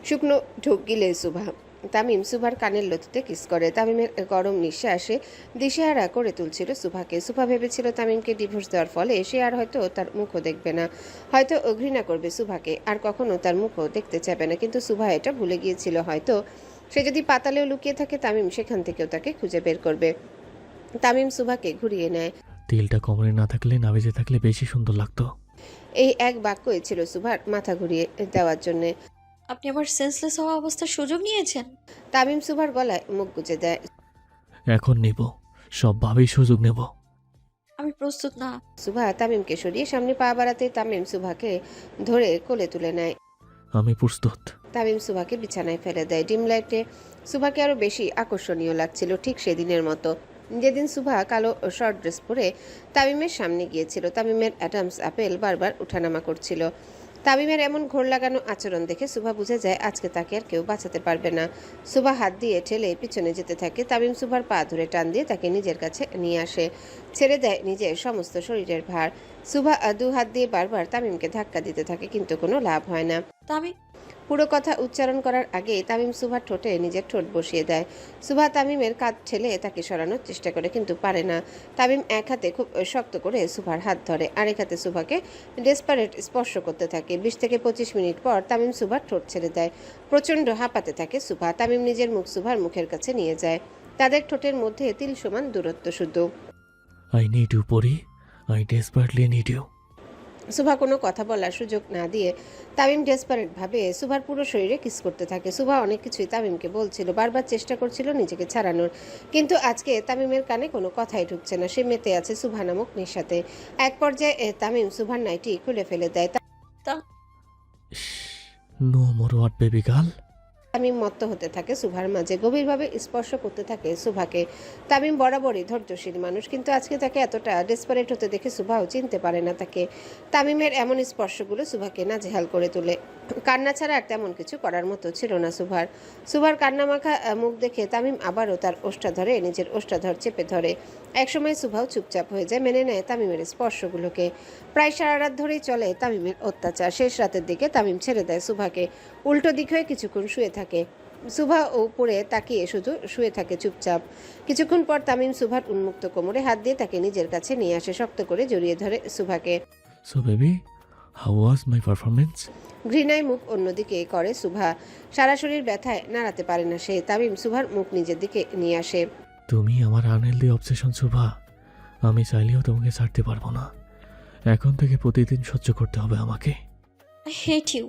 শুকনো ঢোক গিলে সুভা। তামিম সুভার কানের লতিতে কিস করে। তামিমের গরম নিঃশ্বাসে দিশেহারা করে তুলছিল সুভাকে। সুভা ভেবেছিল তামিমকে ডিভোর্স দেওয়ার ফলে সে আর হয়তো তার মুখও দেখবে না, হয়তো ঘৃণা করবে সুভাকে, আর কখনো তার মুখও দেখতে চাইবে না। কিন্তু সুভা এটা ভুলে গিয়েছিল, হয়তো সে যদি পাতালেও লুকিয়ে থাকে তামিম সেখান থেকেও তাকে খুঁজে বের করবে। তামিম সুভাকে ঘুরিয়ে নেয়। তিলটা কোমরে না থাকলে না বেজে থাকলে বেশি সুন্দর লাগতো। এই এক বাক্যই ছিল সুভার মাথা ঘুরিয়ে দেওয়ার জন্যে। আপনি আমার সেন্সলেস হওয়া অবস্থার সুযোগ নিয়েছেন। তামিম সুভার গলায় মুখ গুজে দেয়। এখন নেব, সবভাবেই সুযোগ নেব। আমি প্রস্তুত না। সুভা তামিমকে সরিয়ে সামনে পা বাড়াতে তামিম সুভাকে ধরে কোলে তুলে নেয়। আমি প্রস্তুত। তামিম সুভাকে বিছানায় ফেলে দেয়। ডিম লাইটে সুভাকে আরো বেশি আকর্ষণীয় লাগছিল, ঠিক সেদিনের মতো যেদিন সুভা কালো শর্ট ড্রেস পরে তামিমের সামনে গিয়েছিল। তামিমের অ্যাডামস আপেল বারবার উঠানামা করছিল। তামিমের এমন ঘোর লাগানো আচরণ দেখে সুভা বুঝে যায় আজকে তাকে আর কেউ বাঁচাতে পারবে না। সুভা হাত দিয়ে ঠেলে পিছনে যেতে থাকে। তামিম সুভার পা ধরে টান দিয়ে তাকে নিজের কাছে নিয়ে আসে, ছেড়ে দেয় নিজের সমস্ত শরীরের ভার। সুভা 2 হাত দিয়ে বারবার তামিমকে ধাক্কা দিতে থাকে, কিন্তু কোনো লাভ হয় না। তামিম। পুরো কথা উচ্চারণ করার আগে তামিম সুভার ঠোঁটে নিজের ঠোঁট বসিয়ে দেয়। সুভা তামিমের কাঁধ ঠেলে তাকে সরানোর চেষ্টা করে, কিন্তু পারে না। তামিম এক হাতে খুব শক্ত করে সুভার হাত ধরে, আরেক হাতে সুভাকে ডেসপারেট স্পর্শ করতে থাকে। 20 থেকে 25 মিনিট পর তামিম সুভার ঠোঁট ছেড়ে দেয়। প্রচণ্ড হাঁপাতে থাকে সুভা। তামিম নিজের মুখ সুভার মুখের কাছে নিয়ে যায়। তাদের ঠোঁটের মধ্যে তিল সমান দূরত্ব শুধু। আই নিড ইউ পরি, I desperately need you. Subha কোনো কথা বলার সুযোগ না দিয়ে তামিম ডেসপারেট ভাবে সুভার পুরো শরীরে কিস করতে থাকে। সুভা অনেক কিছুই তামিমকে বলছিল, বারবার চেষ্টা করছিল নিজেকে ছাড়ানোর, কিন্তু আজকে তামিমের কানে কোনো কথাই ঢুকছে না। সে মেতে আছে সুভা নামক নেশাতে। এক পর্যায়ে তামিম সুভার নাইটি খুলে ফেলে দেয়। No more wait baby girl. Tamim মত্ত হতে থাকে সুভার মাঝে, গভীরভাবে স্পর্শ করতে থাকে সুভাকে। তামিম বরাবরই ধৈর্যশীল মানুষ, কিন্তু আজকে তাকে এতটা ডেসপারেট হতে দেখে সুভাও চিনতে পারে না তাকে। তামিমের এমন স্পর্শগুলো সুভাকে নাজেহাল করে তোলে। কান্না ছাড়া আর তেমন কিছু করার মতো ছিল না সুভার কান্নামাখা মুখ দেখে তামিম আবারও তার ওষ্ঠাধরে নিজের ওষ্ঠাধর চেপে ধরে। একসময় সুভাও চুপচাপ হয়ে যায়, মেনে নেয় তামিমের স্পর্শগুলোকে। প্রায় সারা রাত ধরেই চলে তামিমের অত্যাচার। শেষ রাতের দিকে তামিম ছেড়ে দেয় সুভাকে, উল্টো দিক হয়ে কিছুক্ষণ শুয়ে থাকে। সুভা উপরে তাকিয়ে শুধু শুয়ে থাকে চুপচাপ। কিছুক্ষণ পর তামিম সুভার উন্মুক্ত কোমরে হাত দিয়ে তাকে নিজের কাছে নিয়ে আসে, শক্ত করে জড়িয়ে ধরে সুভাকে। So baby, how was my performance? ঘৃণায় মুখ অন্যদিকে করে সুভা। সারা শরীর ব্যথায় নাড়াতে পারে না সে। তামিম সুভার মুখ নিজের দিকে নিয়ে আসে। তুমি আমার আনহেলদি অবসেশন শুভা। আমি চাইলেও তোমাকে ছাড়তে পারবো না। এখন থেকে প্রতিদিন সহ্য করতে হবে আমাকে। I hate you.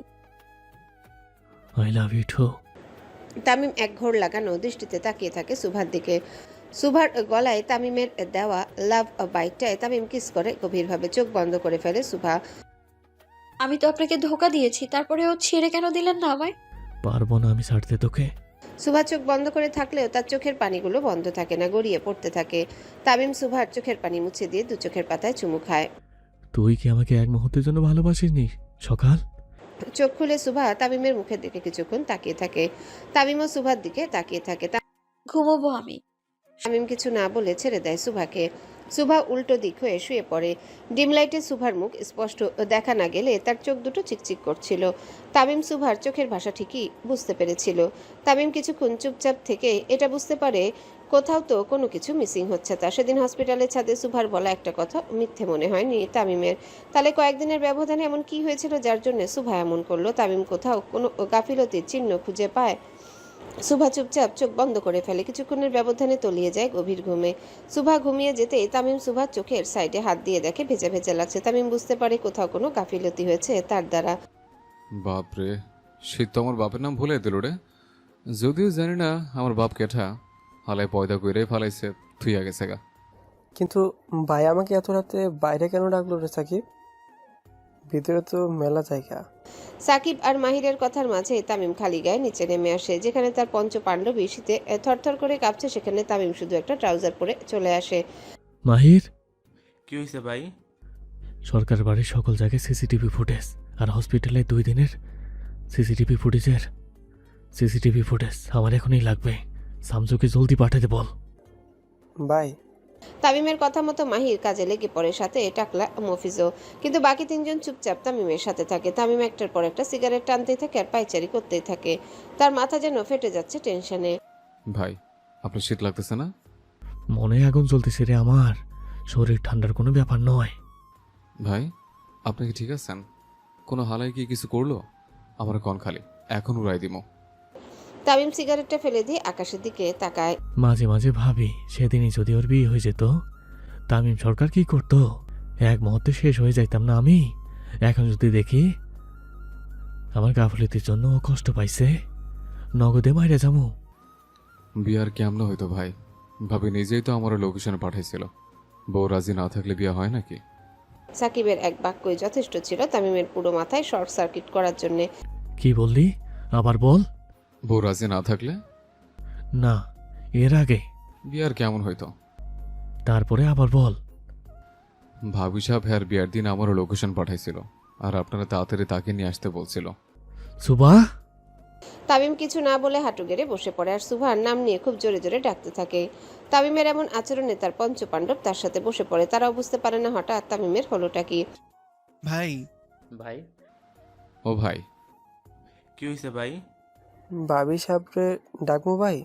I love you too. Tamim এক ঘোর লাগানো দৃষ্টিতে তাকিয়ে থাকে সুভার দিকে। সুভার গলায় তামিমের দেওয়া লাভ বাইটটায় তামিম কিস করে গভীরভাবে। চোখ বন্ধ করে ফেলে সুভা। আমি তো আপনাকে ধোকা দিয়েছি, তারপরেও ছেড়ে কেন দিলেন না আমায়? পারবো না আমি ছাড়তে তোকে। সুভা চোখ বন্ধ করে থাকলেও তার চোখের পানিগুলো বন্ধ থাকে না, গড়িয়ে পড়তে থাকে। তামিম সুভার চোখের পানি মুছে দিয়ে দু চোখের পাতায় চুমু খায়। তুই কি আমাকে এক মুহূর্তের জন্য ভালোবাসিসনি সকাল? চোখ খুলে সুভা তামিমের মুখের দিকে কিছুক্ষণ তাকিয়ে থাকে। তামিমও সুভার দিকে তাকিয়ে থাকে। ঘুমোবো আমি। তামিম কিছু না বলে ছেড়ে দেয় সুভাকে। সুভা উল্টো দিক হয়ে শুয়ে পড়ে। ডিম লাইটে সুভার মুখ স্পষ্ট দেখা না গেলে তার চোখ দুটো চিকচিক করছিল। তামিম সুভার চোখের ভাষা ঠিকই বুঝতে পেরেছিল। তামিম কিছুক্ষণ চুপচাপ থেকে এটা বুঝতে পারে কোথাও তো কোনো কিছু মিসিং হচ্ছে। তা সেদিন হসপিটালের ছাদে সুভার বলা একটা কথা মিথ্যে মনে হয়নি তামিমের। তাহলে কয়েকদিনের ব্যবধানে এমন কি হয়েছিল যার জন্য সুভা এমন করলো? তামিম কোথাও কোনো গাফিলতির চিহ্ন খুঁজে পায়? সুভা চুপচাপ চোখ বন্ধ করে ফেলে। কিছুক্ষণের ব্যবধানে তলিয়ে যায় গভীর ঘুমে। সুভা ঘুমিয়ে যেতেই তামিম সুভার চোখের সাইডে হাত দিয়ে দেখে ভেজা ভেজা লাগছে। তামিম বুঝতে পারে কোথাও কোনো গাফিলতি হয়েছে তার দ্বারা। বাপরে, সে তো আমার বাপের নাম ভুলে দিল রে। যদিও জানি না আমার বাপ কেঠা, হালায় পয়দা করে ফালাইছে তুই আগে সেগা। কিন্তু ভাই আমাকে এত রাতে বাইরে কেন ডাকলো রে সাকিব? ভিতরে তো মেলা জায়গা। সাকিব আর মাহিরের কথার মাঝে তামিম খালি গায়ে নিচে নেমে আসে। যেখানে তার পঞ্চ পাণ্ডবী শীতে থরথর করে কাঁপছে, সেখানে তামিম শুধু একটা ট্রাউজার পরে চলে আসে। মাহির, কি হয়েছে ভাই? সরকার বাড়ির সকল জায়গায় সিসিটিভি ফুটেজ আর হসপিটালে 2 দিনের সিসিটিভি ফুটেজ আমার এখনই লাগবে। সামসুকে জলদি পাঠাতে বল। ভাই তামিমের কথা মতো মাহির কাজে লেগে পড়ে, সাথে টাকলা মফিজও। কিন্তু বাকি তিনজন চুপচাপ তামিমের সাথে থাকে। তামিম একটার পর একটা সিগারেট টানতেই থাকে আর পায়চারি করতেই থাকে। তার মাথা যেন ফেটে যাচ্ছে টেনশনে। ভাই, আপনার শীত লাগতেছে না? মনে আগুন জ্বলতেছে রে আমার। শরীর ঠান্ডার কোনো ব্যাপার নয়। ভাই, আপনি কি ঠিক আছেন? কোনো হালাই কি কিছু করলো? আমার কন খালি, এখন উড়াই দিমো। তামিম সিগারেটটা ফেলে দিয়ে আকাশের দিকে তাকায়। মাঝে মাঝে ভাবি সেদিনই যদি ওর বিয়ে হয়ে যেত, তামিম সরকার কি করতো? এক মুহূর্তে শেষ হয়ে যাইতাম না আমি? এখন যদি দেখি আমার গাফলিতির জন্য ও কষ্ট পাইছে, নগদে মাইরে যাবো। বিয়ার কেমন হইতো ভাই? ভাবি নিজেই তো আমার লোকেশনে পাঠাইছিল। বউ রাজি না থাকলে বিয়া হয় নাকি? সাকিবের এক বাক্যই যথেষ্ট ছিল তামিমের পুরো মাথায় শর্ট সার্কিট করার জন্য। কি বললি? আবার বল। বউ রাজি না থাকলে? না, এর আগে। বিয়ার কেমন হইতো? তারপরে আবার বল। ভাবি সাহেব হ্যার বিয়ার দিন আমারও লোকেশন পাঠাইছিল, আর আপনারা তাড়াতাড়ি তাকে নিয়ে আসতে বলছিল। সুবা। তামিম কিছু না বলে হাঁটু গেড়ে বসে পড়ে আর সুভার নাম নিয়ে খুব জোরে জোরে ডাকতে থাকে। তামিমের এমন আচরণে তার পঞ্চপাণ্ডব তার সাথে বসে পড়ে। তারাও বুঝতে পারে না হঠাৎ তামিমের হলোটা কি। ভাই ভাই, ও ভাই, কি হয়েছে ভাই? ভাবি সাহেবরে ডাকবো ভাই?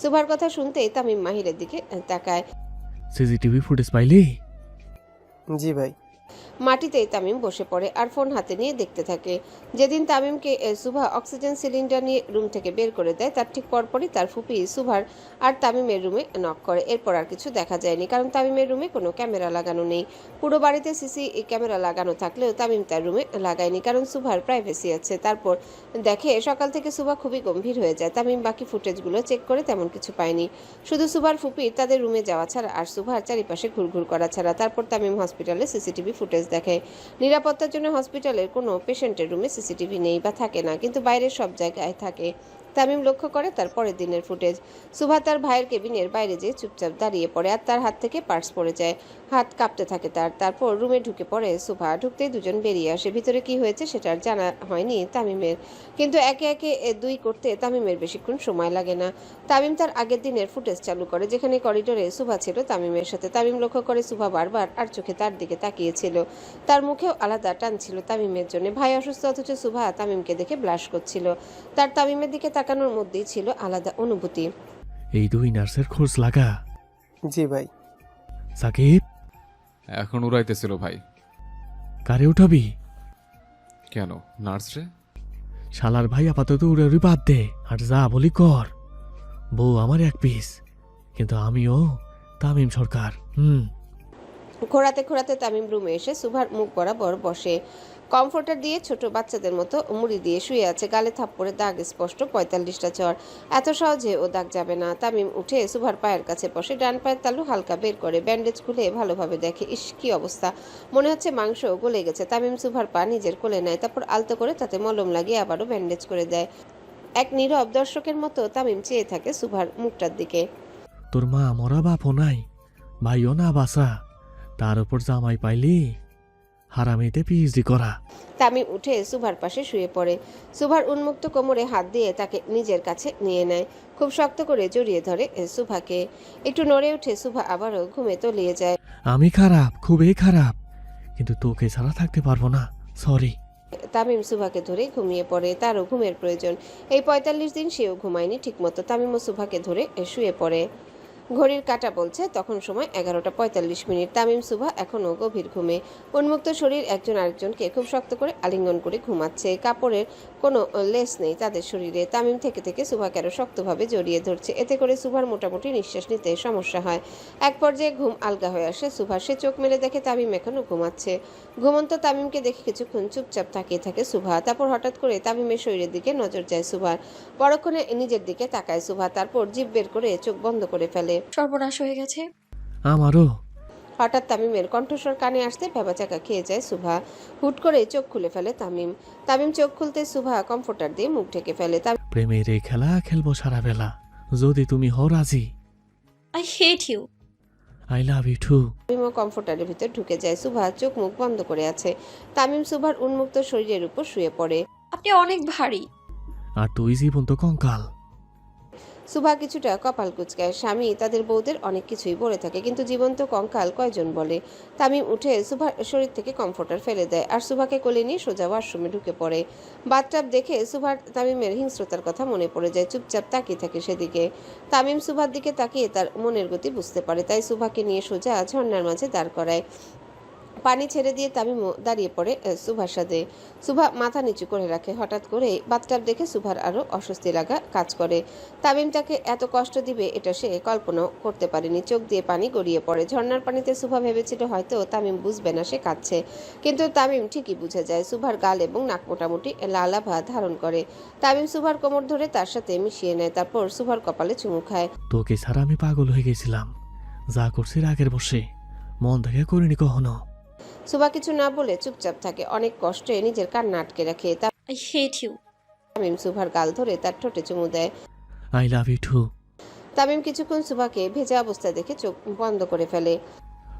সুভার কথা শুনতেই তামিম মাহিরের দিকে তাকায়। সিসিটিভি ফুটেজ পাইলি? জি ভাই। মাটিতেই তামিম বসে পড়ে আর ফোন হাতে নিয়ে দেখতে থাকে। যেদিন তামিমকে সুভা অক্সিজেন সিলিন্ডার নিয়ে রুম থেকে বের করে দেয়, তার ঠিক পরপরই তার ফুপি সুভার আর তামিমের রুমে নক করে। এরপর আর কিছু দেখা যায়নি, কারণ তামিমের রুমে কোনো ক্যামেরা লাগানো নেই। পুরো বাড়িতে সিসি ক্যামেরা লাগানো থাকলেও তামিম তার রুমে লাগায়নি, কারণ সুভার প্রাইভেসি আছে। তারপর দেখে সকাল থেকে সুভা খুবই গম্ভীর হয়ে যায়। তামিম বাকি ফুটেজগুলো চেক করে তেমন কিছু পায়নি, শুধু সুভার ফুপির তাদের রুমে যাওয়া ছাড়া আর সুভার চারিপাশে ঘুরঘুর করা ছাড়া। তারপর তামিম হসপিটালে সিসিটিভি ফুটেজ দেখে। নিরাপত্তার জন্য হসপিটালের কোনো পেশেন্টের রুমে সিসিটিভি নেই বা থাকে না, কিন্তু বাইরের সব জায়গায় থাকে। তামিম লক্ষ্য করে তার পরের দিনের ফুটেজ। সুভা তার ভাইয়ের কেবিনের বাইরে যেয়ে চুপচাপ দাঁড়িয়ে পড়ে আর তার হাত থেকে পার্স পড়ে যায়। হাত কাঁপতে থাকে তারপর রুমে ঢুকে পড়ে সুভা। ঢুকতেই দুজন বেরিয়ে আসে। ভিতরে কি হয়েছে সেটা আর জানা হয়নি তামিমের, কিন্তু একে একে দুই করতে তামিমের বেশিক্ষণ সময় লাগে না। তামিম তার আগের দিনের ফুটেজ চালু করে, যেখানে করিডোরে সুভা ছিল তামিমের সাথে। তামিম লক্ষ্য করে সুভা বারবার আর চোখে তার দিকে তাকিয়েছিল। তার মুখেও আলাদা টান ছিল তামিমের জন্য। ভাই অসুস্থ অথচ সুভা তামিমকে দেখে ব্লাশ করছিল। তার তামিমের দিকে তাকানোর মধ্যেই ছিল আলাদা অনুভূতি। এই দুই নার্সের খোঁজ লাগা। জি ভাই। সাকিব, এখন উড়াইতেছিল ভাই। কারে উঠাবি? কেন নার্স রে? শালার ভাই আপাতত উড়ে উড়ি বাদ দে আর যা বলি কর। বউ আমার এক পিস, কিন্তু আমিও তামিম সরকার। খোঁড়াতে খোঁড়াতে তামিম রুমে এসে সুভার মুখ বরাবর বসে। কমফোর্টার দিয়ে ছোট বাচ্চাদের মতো মুড়ি দিয়ে শুয়ে আছে। গালে থাপ্পড়ে দাগ স্পষ্ট, 45টা চড়। এত সহজে ও দাগ যাবে না। তামিম উঠে সুভার পায়ের কাছে বসে, ডান পায়ের তালু হালকা বের করে ব্যান্ডেজ খুলে ভালোভাবে দেখে। ইস, কি অবস্থা! মনে হচ্ছে মাংস গলে গেছে। তামিম সুভার পা নিজের কোলে নেয়, তারপর আলতো করে তাতে মলম লাগিয়ে আবারও ব্যান্ডেজ করে দেয়। এক নীরব দর্শকের মতো তামিম চেয়ে থাকে সুভার মুখটার দিকে। তোর মা মরা বাপও নাই, ভাইও না বাসা, তার উপর জামাই পাইলি হারামিতে পিএইচডি করা। তামিম উঠে সুভার পাশে শুয়ে পড়ে। সুভার উন্মুক্ত কোমরে হাত দিয়ে তাকে নিজের কাছে নিয়ে নেয়। খুব শক্ত করে জড়িয়ে ধরে সুভাকে। একটু নড়ে উঠে সুভা আবারও ঘুমে তলিয়ে যায়। আমি খারাপ, খুবই খারাপ, কিন্তু তোকে ছাড়া থাকতে পারবো না, সরি। তামিম সুভাকে ধরে ঘুমিয়ে পড়ে। তারও ঘুমের প্রয়োজন। এই 45 দিন সেও ঘুমায়নি ঠিকমতো। তামিমও সুভাকে ধরে শুয়ে পড়ে। ঘড়ির কাঁটা বলছে তখন সময় 11:45। তামিম সুভা এখনও গভীর ঘুমে। উন্মুক্ত শরীর একজন আরেকজনকে খুব শক্ত করে আলিঙ্গন করে ঘুমাচ্ছে। কাপড়ের কোনো লেস নেই তাদের শরীরে। তামিম থেকে থেকে সুভাকে আরও শক্তভাবে জড়িয়ে ধরছে। এতে করে সুভার মোটামুটি নিঃশ্বাস নিতে সমস্যা হয়। এক পর্যায়ে ঘুম আলগা হয়ে আসে সুভার। সে চোখ মেলে দেখে তামিম এখনও ঘুমাচ্ছে। ঘুমন্ত তামিমকে দেখে কিছুক্ষণ চুপচাপ তাকিয়ে থাকে সুভা। তারপর হঠাৎ করে তামিমের শরীরের দিকে নজর যায় সুভার। পরক্ষণে নিজের দিকে তাকায় সুভা, তারপর জিভ বের করে চোখ বন্ধ করে ফেলে। সর্বনাশ হয়ে গেছে। আমারও। হঠাৎ তামিমের কণ্ঠস্বর কানে আসতে ভেবাচাকা খেয়ে যায় সুভা। হুট করে চোখ খুলে ফেলে তামিম। তামিম চোখ খুলতে সুভা কমফোর্টার দিয়ে মুখ ঢেকে ফেলে। প্রেমের এই খেলা খেলবো সারা বেলা, যদি তুমি হও রাজি। I hate you. I love you too. তামিমও কমফোর্টারের ভিতর ঢুকে যায়। সুভা চোখ মুখ বন্ধ করে আছে। তামিম সুভার উন্মুক্ত শরীরের উপর শুয়ে পড়ে। আপনি অনেক ভারী। আর তুই জীবন্ত কঙ্কাল। সুভা কিছুটা কপাল কুঁচকায়। স্বামী তাদের বউদের অনেক কিছুই বলে থাকে, কিন্তু জীবন্ত কঙ্কাল কয়জন বলে? তামিম উঠে সুভার শরীর থেকে কমফোর্টার ফেলে দেয় আর সুভাকে কোলে নিয়ে সোজা ওয়াশরুমে ঢুকে পড়ে। বাথটাব দেখে সুভার তামিমের হিংস্রতার কথা মনে পড়ে যায়। চুপচাপ তাকিয়ে থাকে সেদিকে। তামিম সুভার দিকে তাকিয়ে তার মনের গতি বুঝতে পারে, তাই সুভাকে নিয়ে সোজা ঝর্ণার মাঝে দাঁড় করায়। পানি ছেড়ে দিয়ে তামিমও দাঁড়িয়ে পড়ে সুভার সাথে। সুভা মাথা নিচু করে রাখে। হঠাৎ করে বাথটাব দেখে সুভার আরও অস্বস্তি লাগা কাজ করে। তামিম তাকে এত কষ্ট দিবে এটা সে কল্পনাও করতে পারেনি। চোখ দিয়ে পানি গড়িয়ে পড়ে। ঝর্ণার পানিতে সুভা ভেবেছিল হয়তো তামিম বুঝবে না সে কাঁদছে, কিন্তু তামিম ঠিকই বুঝে যায়। সুভার গাল এবং নাক মোটামুটি লালাভা ধারণ করে। তামিম সুভার কোমর ধরে তার সাথে মিশিয়ে নেয়, তারপর সুভার কপালে চুমু খায়। তোকে ছাড়া আমি পাগল হয়ে গেছিলাম, যা করছি রাগের বসে, মন থেকে করিনি কখনো। সুভা কিছু না বলে চুপচাপ থাকে। অনেক কষ্টে নিজের কান্না আটকে রাখে। I hate you. তামিম সুভার গাল ধরে তার ঠোঁটে চুমু দেয়। I love you too. Tamim কিছুক্ষণ সুভাকে ভেজা অবস্থায় দেখে চোখ বন্ধ করে ফেলে।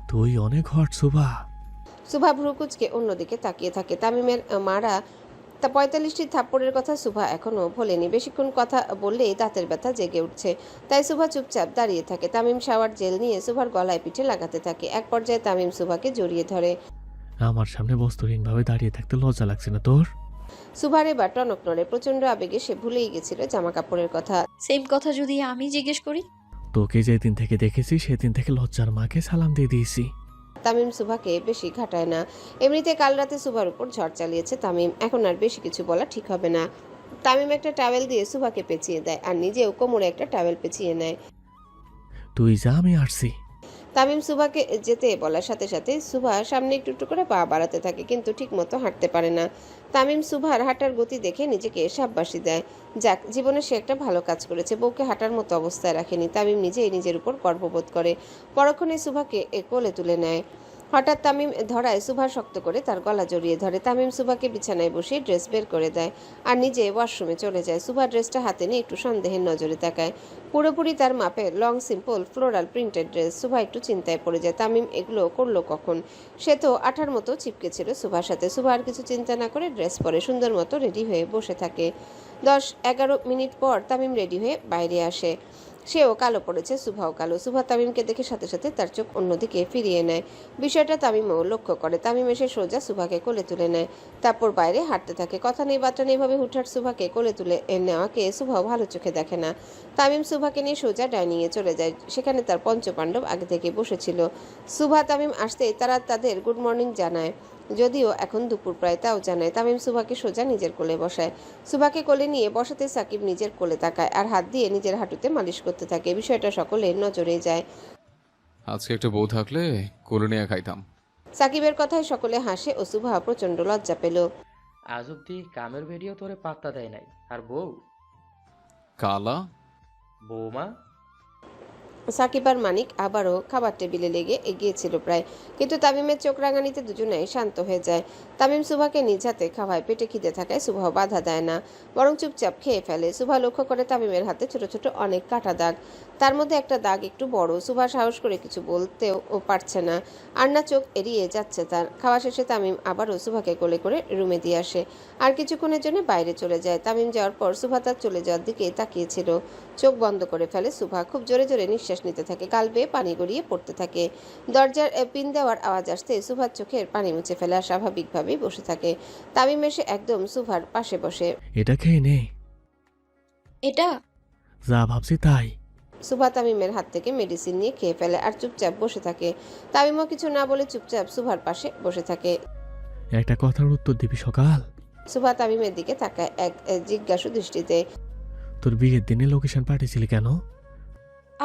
তুই অনেক হট সুভা। সুভা ভ্রুকুচকে অন্যদিকে তাকিয়ে থাকে। তামিমের মারা 45টি থাপ্পড়ের কথা সুভা এখনো ভোলেনি। বেশিক্ষণ কথা বললেই দাঁতের ব্যথা জেগে উঠছে, তাই সুভা চুপচাপ দাঁড়িয়ে থাকে। তামিম শাওয়ার জেল নিয়ে সুভার গলায় পিঠে লাগাতে থাকে। এক পর্যায়ে তামিম সুভাকে জড়িয়ে ধরে। আমার সামনে বস্তুহীনভাবে দাঁড়িয়ে থাকতে লজ্জা লাগছে না তোর? সুভার এবার টনক নড়ে। প্রচন্ড আবেগে সে ভুলেই গেছিল জামা কাপড়ের কথা। সেম কথা যদি আমি জিজ্ঞেস করি? তোকে যেদিন থেকে দেখেছি সেদিন থেকে লজ্জার মাকে সালাম দিয়ে দিয়েছি। তামিম সুভাকে বেশি ঘাটায় না। এমনিতে কাল রাতে সুভার উপর ঝড় চালিয়েছে তামিম, এখন আর বেশি কিছু বলা ঠিক হবে না। তামিম একটা টাওয়েল দিয়ে সুভাকে পেঁচিয়ে দেয় আর নিজেও কোমরে একটা টাওয়েল পেঁচিয়ে নেয়। তুই যা, আমি আসছি। তামিম সুভাকে যেতে বলার সাথে সাথে সুভা সামনে একটু একটু করে পা বাড়াতে থাকে, কিন্তু ঠিক মতো হাঁটতে পারে না। তামিম সুভার হাঁটার গতি দেখে নিজেকে সাব্বাসী দেয়। যাক, জীবনে সে একটা ভালো কাজ করেছে, বউকে হাঁটার মতো অবস্থায় রাখেনি। তামিম নিজেই নিজের উপর গর্ববোধ করে। পরক্ষণে সুভাকে কোলে তুলে নেয়। হঠাৎ তামিম ধরায় সুভা শক্ত করে তার গলা জড়িয়ে ধরে। তামিম সুভাকে বিছানায় বসিয়ে ড্রেস বের করে দেয় আর নিজে ওয়াশরুমে চলে যায়। সুভা ড্রেসটা হাতে নিয়ে একটু সন্দেহের নজরে তাকায়। পুরোপুরি তার মাপের long simple floral printed dress. Subha একটু চিন্তায় পড়ে যায়, তামিম এগুলো করলো কখন? সে তো আঠার মতো চিপকে ছিল সুভার সাথে। সুভা আর কিছু চিন্তা না করে ড্রেস পরে সুন্দর মতো রেডি হয়ে বসে থাকে। 10-11 মিনিট পর তামিম রেডি হয়ে বাইরে আসে। সেও কালো পড়েছে, সুভাও কালো। সুভা তামিমকে দেখে সাথে সাথে তার চোখ অন্যদিকে ফিরিয়ে নেয়। বিষয়টা তামিমও লক্ষ্য করে। তামিম এসে সোজা সুভাকে কোলে তুলে নেয়, তারপর বাইরে হাঁটতে থাকে। কথা নেই বার্তা নেই ভাবে হুটহাট সুভাকে কোলে তুলে নেওয়াকে সুভাও ভালো চোখে দেখে না। তামিম সুভাকে নিয়ে সোজা ডাইনিংয়ে চলে যায়। সেখানে তার পঞ্চপাণ্ডব আগে থেকে বসেছিল। সুভা তামিম আসতেই তারা তাদের গুড মর্নিং জানায়, যদিও এখন দুপুর প্রায়, তাও জানায়। তামিম সুভাকে সোজা নিজের কোলে বসায়। সুভাকে কোলে নিয়ে বসাতে সাকিব নিজের কোলে তাকায় আর হাত দিয়ে নিজের হাঁটুতে মালিশ করতে থাকে। বিষয়টা সকলের নজরে যায়। আজকে একটা বউ থাকলে কোলে নিয়ে খাইতাম। সাকিবের কথায় সকলে হাসে ও সুভা প্রচন্ড লজ্জা পেল। আজ অব্দি কামের ভিডিও তোরে পাত্তা দেয় নাই, আর বউ? কালা বৌমা? সাকিব আর মানিক আবারও খাবার টেবিলে লেগে এগিয়েছিল প্রায়, কিন্তু তামিমের চোখ রাঙানিতে দুজনেই শান্ত হয়ে যায়। তামিম সুভাকে নিজ হাতে খাওয়ায়। পেটে খিদে থাকায় সুভা বাধা দেয় না, বরং চুপচাপ খেয়ে ফেলে। সুভা লক্ষ্য করে তামিমের হাতে ছোট ছোট অনেক কাটা দাগ, তার মধ্যে একটা দাগ একটু বড়। সুভা সাহস করে কিছু বলতেও পারছে না, আর না চোখ এড়িয়ে যাচ্ছে তার। খাওয়া শেষে তামিম আবারও সুভাকে কোলে করে রুমে দিয়ে আসে আর কিছুক্ষণের জন্য বাইরে চলে যায়। তামিম যাওয়ার পর সুভা তার চলে যাওয়ার দিকে তাকিয়েছিল। চোখ বন্ধ করে ফেলে সুভা। খুব জোরে জোরে নিঃশ্বাস নিতে থাকে, গাল বেয়ে পানি গড়িয়ে পড়তে থাকে। দরজার পিন দেওয়ার আওয়াজ আসতে সুভার চোখের পানি মুছে ফেলে আর স্বাভাবিকভাবেই বসে থাকে। তামিম এসে একদম সুভার পাশে বসে। এটা খেয়ে নে, এটা যা ভাবছি তাই। সুভা তামিমের হাত থেকে মেডিসিন নিয়ে খেয়ে ফেলে আর চুপচাপ বসে থাকে। তামিমও কিছু না বলে চুপচাপ সুভার পাশে বসে থাকে। একটা কথার উত্তর দিবি সকাল। সুভা তামিমের দিকে তাকায় এক জিজ্ঞাসু দৃষ্টিতে। তোর বিয়ের দিনে লোকেশন পাঠিয়েছিলি কেন?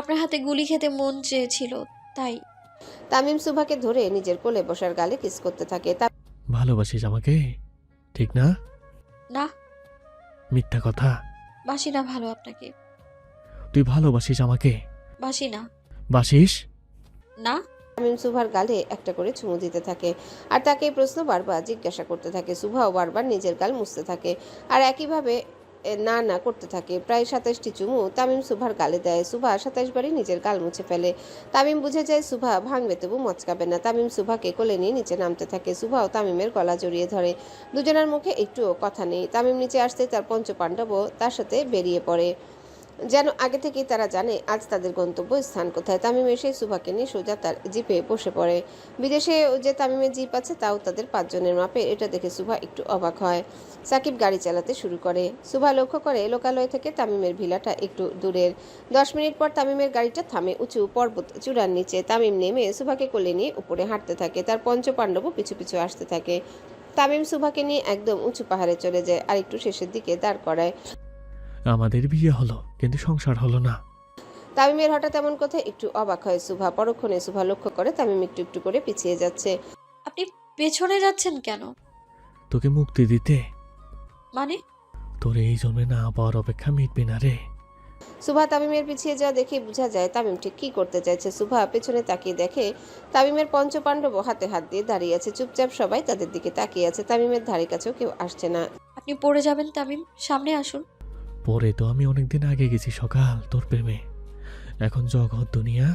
আপনার হাতে গুলি খেতে মন চেয়েছিল, তাই। তামিম সুভাকে ধরে নিজের কোলে বসার গালে কিস করতে থাকে। ভালোবাসিস আমাকে, ঠিক না? না, মিথ্যা কথা। বাসি না ভালো আপনাকে। তুই ভালোবাসিস আমাকে? বাসি না। বাসিস না। তামিম সুভার গালে একটা করে চুমু দিতে থাকে আর তাকে এই প্রশ্ন বারবার জিজ্ঞাসা করতে থাকে। সুভাও বারবার নিজের গাল মুছতে থাকে আর একইভাবে না না করতে থাকে। প্রায় 27টি চুমু তামিম সুভার গালে দেয়। সুভা 27 বারই নিজের গাল মুছে ফেলে। তামিম বুঝে যায় সুভা ভাঙবে তবু মচকাবে না। তামিম সুভাকে কোলে নিয়ে নিচে নামতে থাকে। সুভাও তামিমের গলা জড়িয়ে ধরে। দুজনের মুখে একটুও কথা নেই। তামিম নিচে আসতে তার পঞ্চপাণ্ডবও তার সাথে বেরিয়ে পড়ে, যেন আগে থেকেই তারা জানে আজ তাদের গন্তব্য স্থান কোথায়। তামিম এসে সুভাকে নিয়ে সোজা তার জিপে বসে পড়ে। বিদেশে যে তামিমের জিপ আছে তাও তাদের 5 জনের মাপে। এটা দেখে সুভা একটু অবাক হয়। সাকিব গাড়ি চালাতে শুরু করে। সুভা লক্ষ্য করে লোকালয় থেকে তামিমের ভিলাটা একটু দূরের। 10 মিনিট পর তামিমের গাড়িটা থামে উঁচু পর্বত চূড়ার নিচে। তামিম নেমে সুভাকে কোলে নিয়ে উপরে হাঁটতে থাকে। তার পঞ্চপাণ্ডবও পিছু পিছু আসতে থাকে। তামিম সুভাকে নিয়ে একদম উঁচু পাহাড়ে চলে যায় আর একটু শেষের দিকে দাঁড় করায়। আমাদের বিয়ে হলো কিন্তু সংসার হলো না। তামিমের হঠাৎ এমন কথা একটু অবাক হয় সুভা। পরক্ষণে সুভা লক্ষ্য করে তামিম একটু একটু করে পিছিয়ে যাচ্ছে। আপনি পেছনে যাচ্ছেন কেন? তোকে মুক্তি দিতে। মানে? তোর এই জন্মে না পাওয়ার অপেক্ষা মিটবে না রে। সুভা তামিমের পিছিয়ে যাওয়া দেখে বোঝা যায় তামিম ঠিক কি করতে চাইছে। সুভা পেছনে তাকিয়ে দেখে তামিমের পঞ্চপাণ্ডব হাতে হাত দিয়ে দাঁড়িয়ে আছে। চুপচাপ সবাই তাদের দিকে তাকিয়ে আছে। তামিমের ধারে কাছেও কেউ আসছে না। আপনি পড়ে যাবেন তামিম, সামনে আসুন। পরে তো আমি অনেকদিন আগে গেছি সকাল তোর প্রেমে। এখন জগৎ দুনিয়া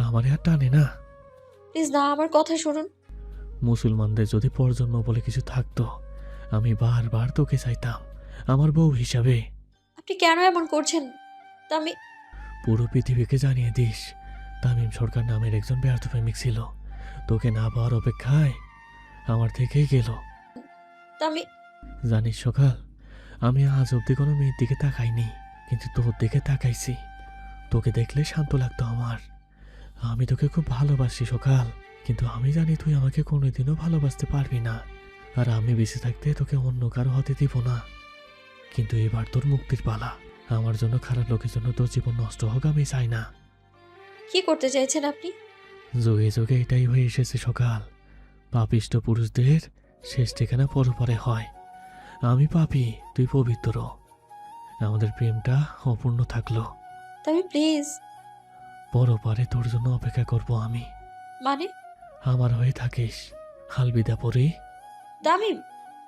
আমার আর টানে না। প্লিজ না, আমার কথা শুনুন। মুসলমানদের যদি পরজন্ম বলে কিছু থাকতো আমি বারবার তোকে চাইতাম আমার বউ হিসাবে। আপনি কেন এমন করছেন তামিম? পুরো পৃথিবীকে জানিয়ে দিস তামিম সরকার নামের একজন ব্যর্থ প্রেমিক ছিল। তোকে না পাওয়ার অপেক্ষায় আমার থেকেই গেল। তামিম, জানিস সকাল, আমি আজ অব্দি কোনো মেয়ের দিকে তাকাইনি, কিন্তু তোর দিকে তাকাইছি। তোকে দেখলে শান্ত লাগতো আমার। আমি তোকে খুব ভালোবাসি সকাল, কিন্তু আমি জানি তুই আমাকে কোনোদিনও ভালোবাসতে পারবি না, আর আমি বেঁচে থাকতে তোকে অন্য কারো হতে দিব না। কিন্তু এবার তোর মুক্তির পালা। আমার জন্য খারাপ লোকের জন্য তোর জীবন নষ্ট হোক আমি চাই না। কি করতে চাইছেন আপনি? যোগে যোগে এটাই হয়ে এসেছে সকাল। পাপিষ্ট পুরুষদের শেষ ঠিকানা পরপরে হয়। আমি পাপী, তুই পবিত্র। আমাদের প্রেমটা অপূর্ণ থাকলো। তামিম প্লিজ। পরপরে তোর জন্য অপেক্ষা করব আমি। মানে? আমার হয়ে থাকিস। হালবিদা পরে। তামিম,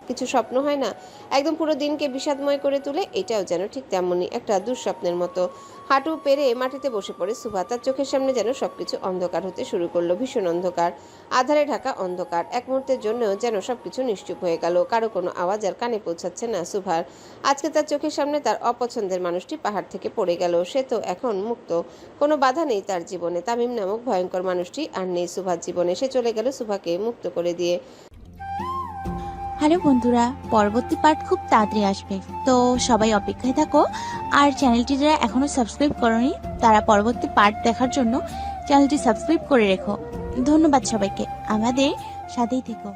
কিছু স্বপ্ন হয় না, একদম পুরো দিনকে বিষাদময় করে তুলে, এটাও যেন ঠিক তেমনই একটা দুঃস্বপ্নের মতো। হাঁটু পেরে মাটিতে বসে পড়ে সুভা। তার চোখের সামনে যেন সবকিছু অন্ধকার হতে শুরু করলো, ভীষণ অন্ধকার, আধারে ঢাকা অন্ধকার। এক মুহূর্তের জন্য যেন সবকিছু নিশ্চুপ হয়ে গেল, কারো কোনো আওয়াজ আর কানে পৌঁছাচ্ছে না সুভার। আজকে তার চোখের সামনে তার অপছন্দের মানুষটি পাহাড় থেকে পড়ে গেল। সে তো এখন মুক্ত, কোনো বাধা নেই তার জীবনে। তামিম নামক ভয়ঙ্কর মানুষটি আর নেই সুভার জীবনে। সে চলে গেল সুভাকে মুক্ত করে দিয়ে। হ্যালো বন্ধুরা, পরবর্তী পার্ট খুব তাড়াতাড়ি আসবে, তো সবাই অপেক্ষায় থাকো। আর চ্যানেলটি যারা এখনো সাবস্ক্রাইব করোনি তারা পরবর্তী পার্ট দেখার জন্য চ্যানেলটি সাবস্ক্রাইব করে রেখো। ধন্যবাদ সবাইকে, আমাদের সাথেই থেকো।